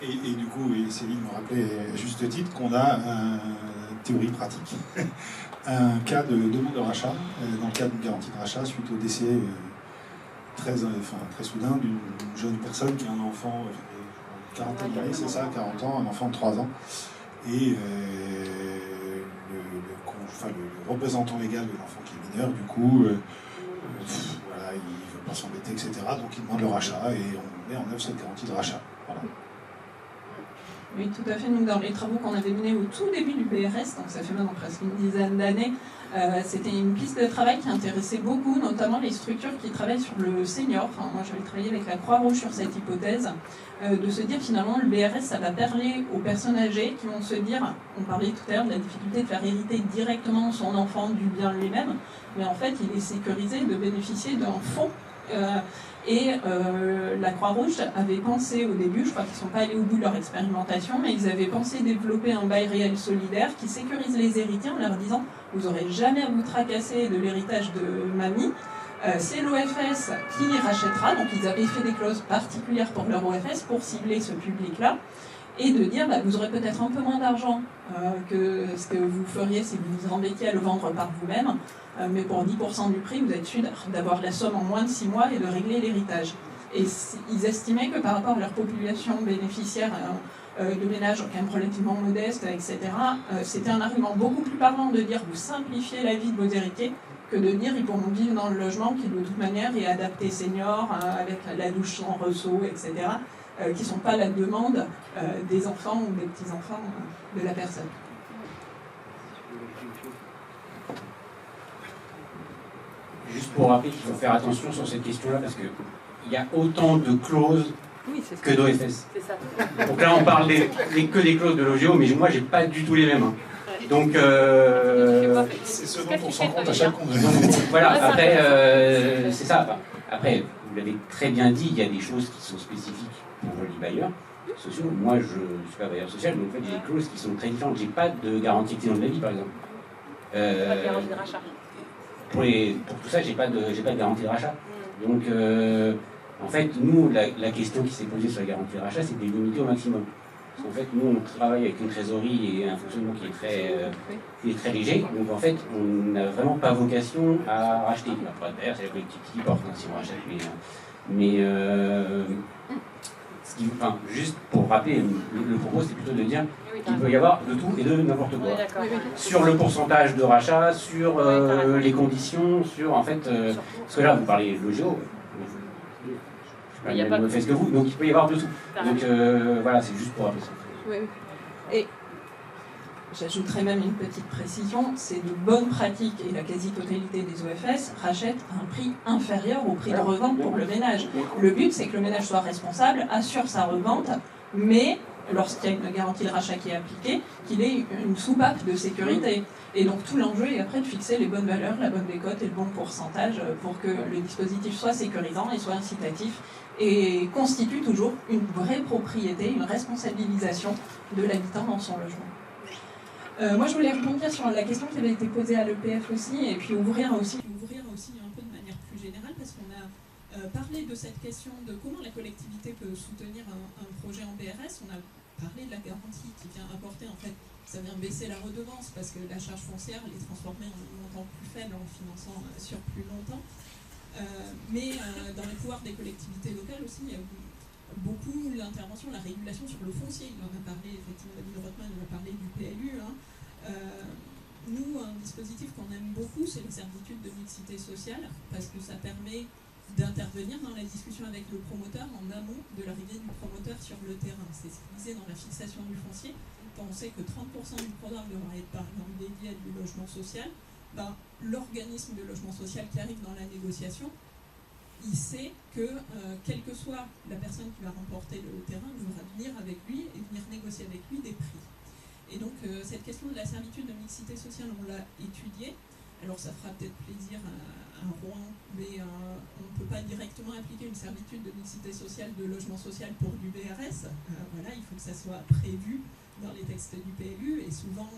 Et du coup, Céline me rappelait à juste titre qu'on a une théorie pratique. Un cas de demande de rachat, dans le cadre d'une garantie de rachat, suite au décès très soudain d'une jeune personne qui a un enfant, 40 d'années, c'est ça, 40 ans, un enfant de 3 ans. Et le représentant légal de l'enfant qui est mineur, du coup, voilà, il ne veut pas s'embêter, etc. Donc il demande le rachat et on met en œuvre cette garantie de rachat. Voilà. Oui, tout à fait. Nous, dans les travaux qu'on avait menés au tout début du BRS, donc ça fait maintenant presque une dizaine d'années, c'était une piste de travail qui intéressait beaucoup, notamment les structures qui travaillent sur le senior. Enfin, moi, j'avais travaillé avec la Croix-Rouge sur cette hypothèse, de se dire finalement le BRS, ça va parler aux personnes âgées qui vont se dire, on parlait tout à l'heure de la difficulté de faire hériter directement son enfant du bien lui-même, mais en fait, il est sécurisé de bénéficier d'un fonds. Et la Croix-Rouge avait pensé au début, je crois qu'ils ne sont pas allés au bout de leur expérimentation, mais ils avaient pensé développer un bail réel solidaire qui sécurise les héritiers en leur disant « vous n'aurez jamais à vous tracasser de l'héritage de mamie, c'est l'OFS qui rachètera ». Donc ils avaient fait des clauses particulières pour leur OFS pour cibler ce public-là et de dire vous aurez peut-être un peu moins d'argent que ce que vous feriez si vous vous embêtiez à le vendre par vous-même, mais pour 10% du prix, vous êtes sûr d'avoir la somme en moins de 6 mois et de régler l'héritage. Et ils estimaient que par rapport à leur population bénéficiaire de ménages quand même relativement modestes, etc., c'était un argument beaucoup plus parlant de dire vous simplifiez la vie de vos héritiers que de dire ils pourront vivre dans le logement qui de toute manière est adapté senior, avec la douche sans ressaut, etc., qui ne sont pas la demande des enfants ou des petits-enfants de la personne. Juste pour rappeler qu'il faut faire attention sur cette question-là, parce qu'il y a autant de clauses que d'OFS. Donc là, on parle que des clauses de l'OGO, mais moi, j'ai pas du tout les mêmes. Donc, c'est ce dont on se rend compte à chaque congrès. Voilà, après, c'est ça. Enfin, après, vous l'avez très bien dit, il y a des choses qui sont spécifiques pour les bailleurs sociaux. Moi, je ne suis pas bailleur social, donc en fait, il y a des clauses qui sont très différentes. J'ai pas de garantie accident de la vie, par exemple. Pas de garantie de rachat. Pour tout ça, j'ai pas de garantie de rachat. Donc, en fait, nous, la question qui s'est posée sur la garantie de rachat, c'est de les limiter au maximum. Parce qu'en fait, nous, on travaille avec une trésorerie et un fonctionnement qui est très léger. Donc, en fait, on n'a vraiment pas vocation à racheter. Après, d'ailleurs, c'est la collectivité qui porte, si on rachète. Mais juste pour rappeler, le propos, c'est plutôt de dire qu'il peut y avoir de tout et de n'importe quoi. Sur le pourcentage de rachat, sur les conditions, sur en fait... parce que là, vous parlez de l'OGO. Je ne sais pas le même fait que vous, donc il peut y avoir de tout. Donc voilà, c'est juste pour rappeler ça. Oui. Et j'ajouterais même une petite précision, c'est de bonnes pratiques et la quasi-totalité des OFS rachètent à un prix inférieur au prix de revente pour le ménage. Le but, c'est que le ménage soit responsable, assure sa revente, mais lorsqu'il y a une garantie de rachat qui est appliquée, qu'il ait une soupape de sécurité. Et donc tout l'enjeu est après de fixer les bonnes valeurs, la bonne décote et le bon pourcentage pour que le dispositif soit sécurisant et soit incitatif et constitue toujours une vraie propriété, une responsabilisation de l'habitant dans son logement. Moi je voulais rebondir sur la question qui avait été posée à l'EPF aussi et puis ouvrir aussi un peu de manière plus générale parce qu'on a parlé de cette question de comment la collectivité peut soutenir un projet en BRS. On a parlé de la garantie qui vient apporter en fait. Ça vient baisser la redevance parce que la charge foncière elle est transformée en un montant plus faible en finançant sur plus longtemps. Mais dans les pouvoirs des collectivités locales aussi, il y a beaucoup interventions, la régulation sur le foncier. Il en a parlé, effectivement, David Rothman en a parlé du PLU. Nous, un dispositif qu'on aime beaucoup, c'est les servitudes de mixité sociale, parce que ça permet d'intervenir dans la discussion avec le promoteur en amont de l'arrivée du promoteur sur le terrain. C'est ce qu'il disait dans la fixation du foncier. Quand on sait que 30% du programme devra être par exemple dédié à du logement social, l'organisme de logement social qui arrive dans la négociation, il sait que quelle que soit la personne qui va remporter le terrain, devra venir avec lui et venir négocier avec lui des prix. Et donc cette question de la servitude de mixité sociale, on l'a étudiée. Alors ça fera peut-être plaisir à Rouen, mais on ne peut pas directement appliquer une servitude de mixité sociale de logement social pour du BRS. Voilà, il faut que ça soit prévu dans les textes du PLU, et souvent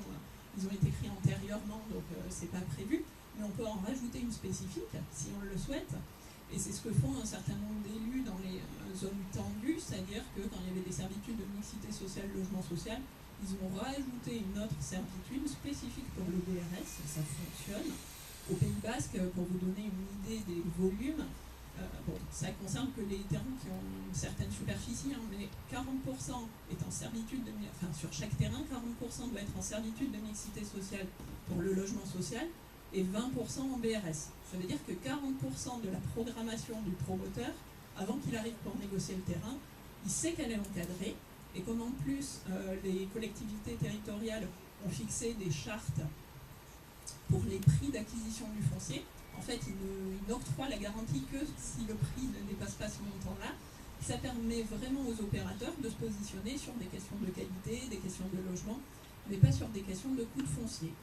ils ont été écrits antérieurement, donc c'est pas prévu. Mais on peut en rajouter une spécifique si on le souhaite. Et c'est ce que font un certain nombre d'élus dans les zones tendues, c'est-à-dire que quand il y avait des servitudes de mixité sociale, logement social, ils ont rajouté une autre servitude spécifique pour le BRS, ça fonctionne. Au Pays Basque, pour vous donner une idée des volumes, ça concerne que les terrains qui ont une certaine superficie, mais 40% est en servitude sur chaque terrain, 40% doit être en servitude de mixité sociale pour le logement social et 20% en BRS. Ça veut dire que 40% de la programmation du promoteur, avant qu'il arrive pour négocier le terrain, il sait qu'elle est encadrée. Et comme en plus les collectivités territoriales ont fixé des chartes pour les prix d'acquisition du foncier, en fait ils n'octroient la garantie que si le prix ne dépasse pas ce montant-là. Ça permet vraiment aux opérateurs de se positionner sur des questions de qualité, des questions de logement, mais pas sur des questions de coût de foncier.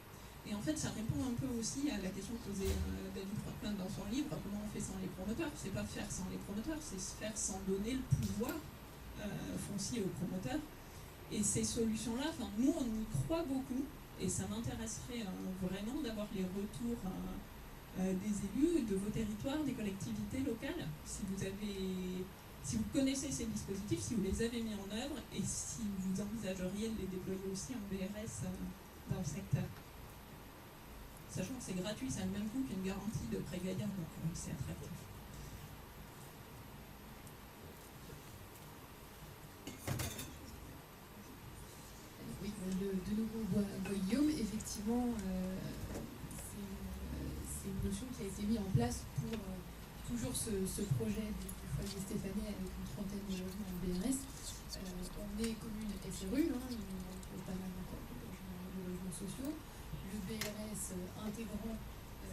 Et en fait ça répond un peu aussi à la question posée David Rothman dans son livre, comment on fait sans les promoteurs. C'est pas faire sans les promoteurs, c'est se faire sans donner le pouvoir foncier aux promoteurs. Et ces solutions-là, nous on y croit beaucoup, et ça m'intéresserait vraiment d'avoir les retours des élus de vos territoires, des collectivités locales, si vous connaissez ces dispositifs, si vous les avez mis en œuvre, et si vous envisageriez de les déployer aussi en BRS dans le secteur. Sachant que c'est gratuit, ça a le même coût qu'une garantie de prêt gagnant, donc c'est attractif. Oui, de nouveau, Guillaume, effectivement, c'est une notion qui a été mise en place pour toujours ce projet du foyer Stéphanie avec une trentaine de logements en BRS. On est commune SRU, on pas mal encore de logements sociaux. Le BRS intégrant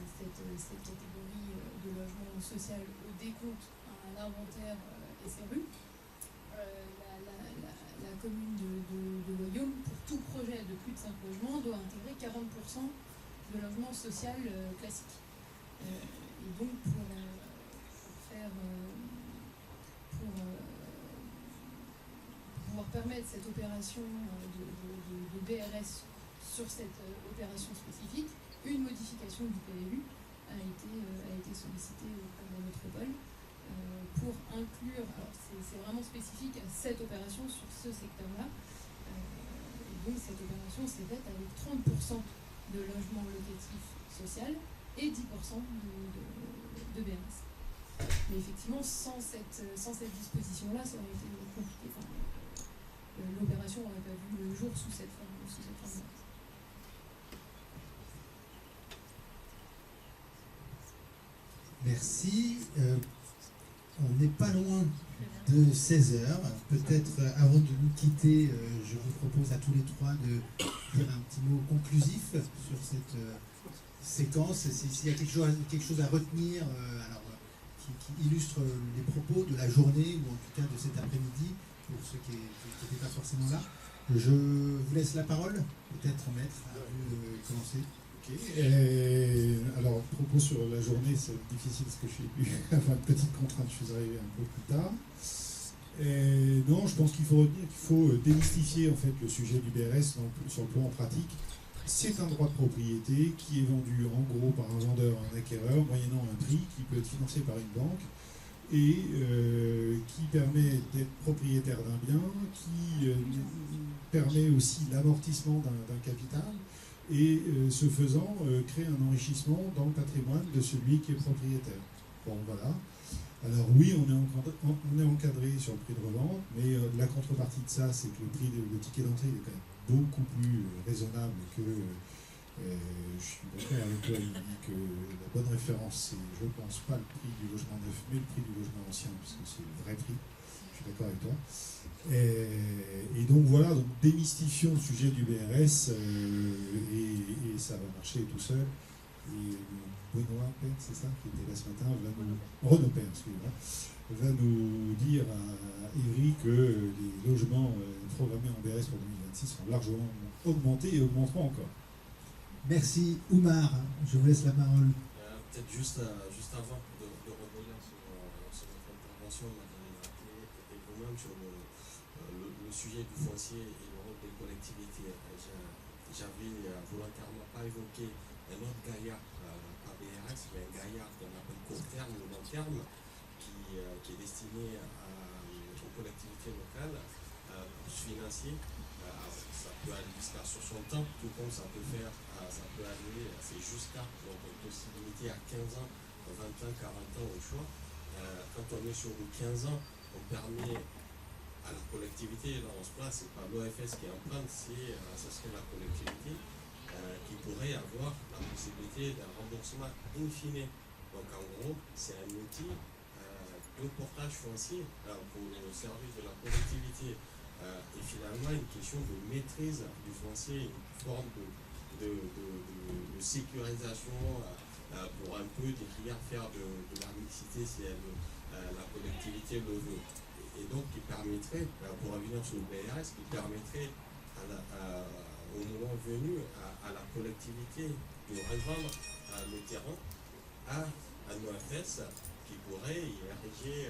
cette catégorie de logement social au décompte à un inventaire SRU. La commune de Loyaume, pour tout projet de plus de 5 logements, doit intégrer 40% de logements social classiques. Et donc pour pouvoir permettre cette opération de BRS sur cette opération spécifique, une modification du PLU a été sollicitée auprès de la métropole pour inclure, alors c'est vraiment spécifique à cette opération sur ce secteur-là, et donc cette opération s'est faite avec 30% de logements locatifs social et 10% de BRS. Mais effectivement, sans cette disposition-là, ça aurait été compliqué. L'opération n'aurait pas vu le jour sous cette forme-là. Merci. On n'est pas loin de 16h. Peut-être avant de nous quitter, je vous propose à tous les trois de dire un petit mot conclusif sur cette séquence. S'il y a quelque chose à retenir, qui illustre les propos de la journée, ou en tout cas de cet après-midi, pour ceux qui n'étaient pas forcément là. Je vous laisse la parole, peut-être maître, à vous commencer. Alors, propos sur la journée, c'est difficile parce que je suis enfin, une petite contrainte, je suis arrivé un peu plus tard. Non, je pense qu'il faut retenir qu'il faut démystifier en fait le sujet du BRS sur le plan pratique. C'est un droit de propriété qui est vendu en gros par un vendeur, un acquéreur, moyennant un prix qui peut être financé par une banque et qui permet d'être propriétaire d'un bien, qui permet aussi l'amortissement d'un capital et ce faisant crée un enrichissement dans le patrimoine de celui qui est propriétaire. Bon, voilà. Alors oui, on est encadré sur le prix de revente, mais la contrepartie de ça, c'est que le ticket d'entrée est quand même beaucoup plus raisonnable que... je suis d'accord avec toi, il dit que la bonne référence, c'est, je pense, pas le prix du logement neuf, mais le prix du logement ancien, parce que c'est le vrai prix. Je suis d'accord avec toi. Et donc voilà, donc démystifions le sujet du BRS et ça va marcher tout seul. Et Benoît Père, c'est ça, qui était là ce matin, Renaud Père, excusez-moi, va nous dire à Ivry que les logements programmés en BRS pour 2026 seront largement augmentés et augmenteront encore. Merci. Oumar, je vous laisse la parole. Peut-être juste avant de rebondir sur votre intervention, Madame Raté, et vous-même sur le sujet du foncier et le rôle des collectivités. J'avais volontairement pas évoqué un autre gaillard, pas BRS, mais un gaillard qu'on appelle court terme ou long terme, qui est destiné aux collectivités locales, financiers. Ça peut aller jusqu'à 60 ans, tout comme ça peut aller, c'est jusqu'à, donc on peut se limiter à 15 ans, 20 ans, 40 ans au choix. Quand on est sur 15 ans, on permet à la collectivité, là on se place, c'est pas l'OFS qui emprunte, ce serait la collectivité qui pourrait avoir la possibilité d'un remboursement in fine. Donc en gros, c'est un outil de portage foncier pour le service de la collectivité. Et finalement, une question de maîtrise du foncier, une forme de sécurisation pour un peu derrière faire de la mixité si la collectivité le veut. Et donc, qui permettrait, pour revenir sur le BRS, qui permettrait au moment venu à la collectivité de revendre le terrain à un OFS qui pourrait y ériger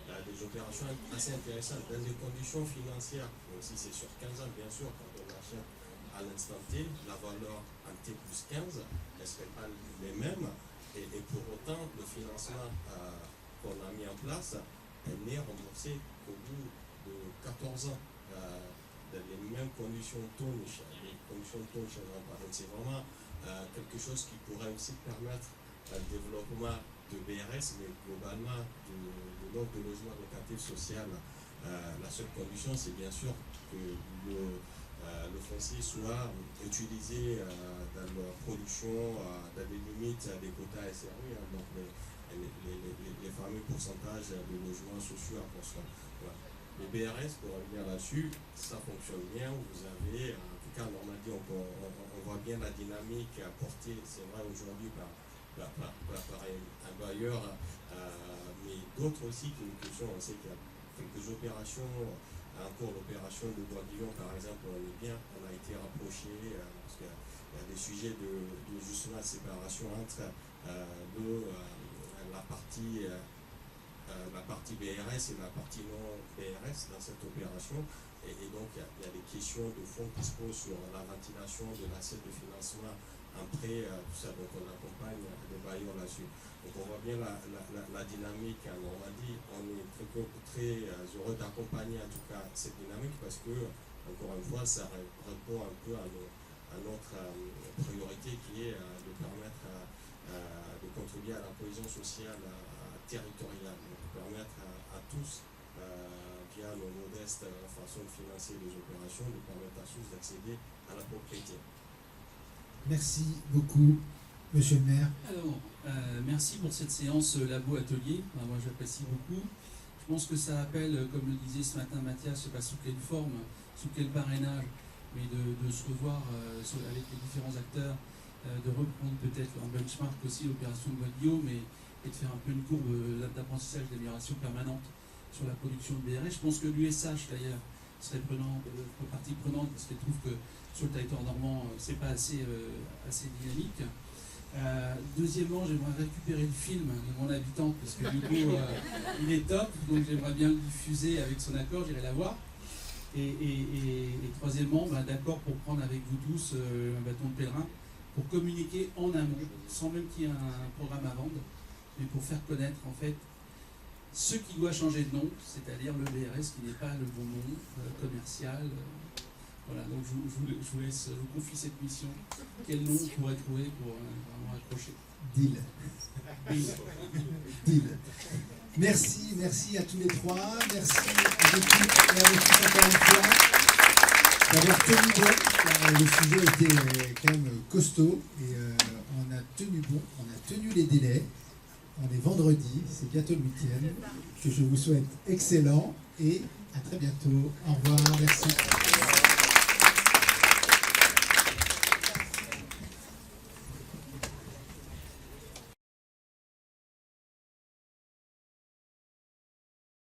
des opérations assez intéressantes dans des conditions financières. Donc si c'est sur 15 ans, bien sûr, quand on achète à l'instant T, la valeur en T plus 15 ne serait pas les mêmes. Et pour autant, le financement qu'on a mis en place n'est remboursé qu'au bout de 14 ans. Dans les mêmes conditions de taux, donc c'est vraiment quelque chose qui pourrait aussi permettre le développement de BRS, mais globalement de l'offre de logement locatif social. La seule condition, c'est bien sûr que le foncier soit utilisé dans la production, dans les limites des quotas SRU, donc les fameux pourcentages de logements sociaux à construire. Voilà. Les BRS, pour revenir là-dessus, ça fonctionne bien. Vous avez, en tout cas en Normandie, on voit bien la dynamique apportée, c'est vrai aujourd'hui, par un bailleur, mais d'autres aussi qui nous sont. On sait qu'il y a quelques opérations, encore l'opération de Bois-Guillon par exemple, on a été rapproché parce qu'il y a des sujets de justement de séparation entre la partie BRS et la partie non BRS dans cette opération. Et donc, il y a des questions de fond qui se posent sur la ventilation de l'assiette de financement en prêt, tout ça. Donc, on accompagne les bailleurs là-dessus. Donc, on voit bien la dynamique en Normandie. On est très heureux d'accompagner en tout cas cette dynamique parce que, encore une fois, ça répond un peu à notre priorité qui est de permettre de contribuer à la cohésion sociale territoriale, donc permettre à tous, via nos modestes façons de financer les opérations, de permettre à tous d'accéder à la propriété. Merci beaucoup, Monsieur le maire. Alors, merci pour cette séance Labo Atelier. Moi, j'apprécie beaucoup. Je pense que ça appelle, comme le disait ce matin Mathias, je ne sais pas sous quelle forme, sous quel parrainage, mais de se revoir avec les différents acteurs, de reprendre peut-être en benchmark aussi l'opération de Bois-Guillaume et de faire un peu une courbe d'apprentissage d'amélioration permanente sur la production de BRS. Je pense que l'USH d'ailleurs serait partie prenante parce qu'elle trouve que sur le territoire normand c'est pas assez dynamique. Deuxièmement, j'aimerais récupérer le film de mon habitante parce que du coup il est top, donc j'aimerais bien le diffuser avec son accord, j'irai la voir. Et troisièmement, d'accord pour prendre avec vous tous un bâton de pèlerin pour communiquer en amont, sans même qu'il y ait un programme à vendre, mais pour faire connaître en fait ce qui doit changer de nom, c'est-à-dire le BRS qui n'est pas le bon nom commercial. Voilà, donc je vous laisse, je vous confie cette mission. Quel nom on pourrait trouver pour vraiment accrocher? Deal. Deal. Deal. Merci à tous les trois. Merci à l'équipe et à l'équipe encore une fois d'avoir tenu bon. Le sujet était quand même costaud et on a tenu bon, on a tenu les délais. On est vendredi, c'est bientôt le week-end. Je vous souhaite excellent et à très bientôt. Au revoir, merci.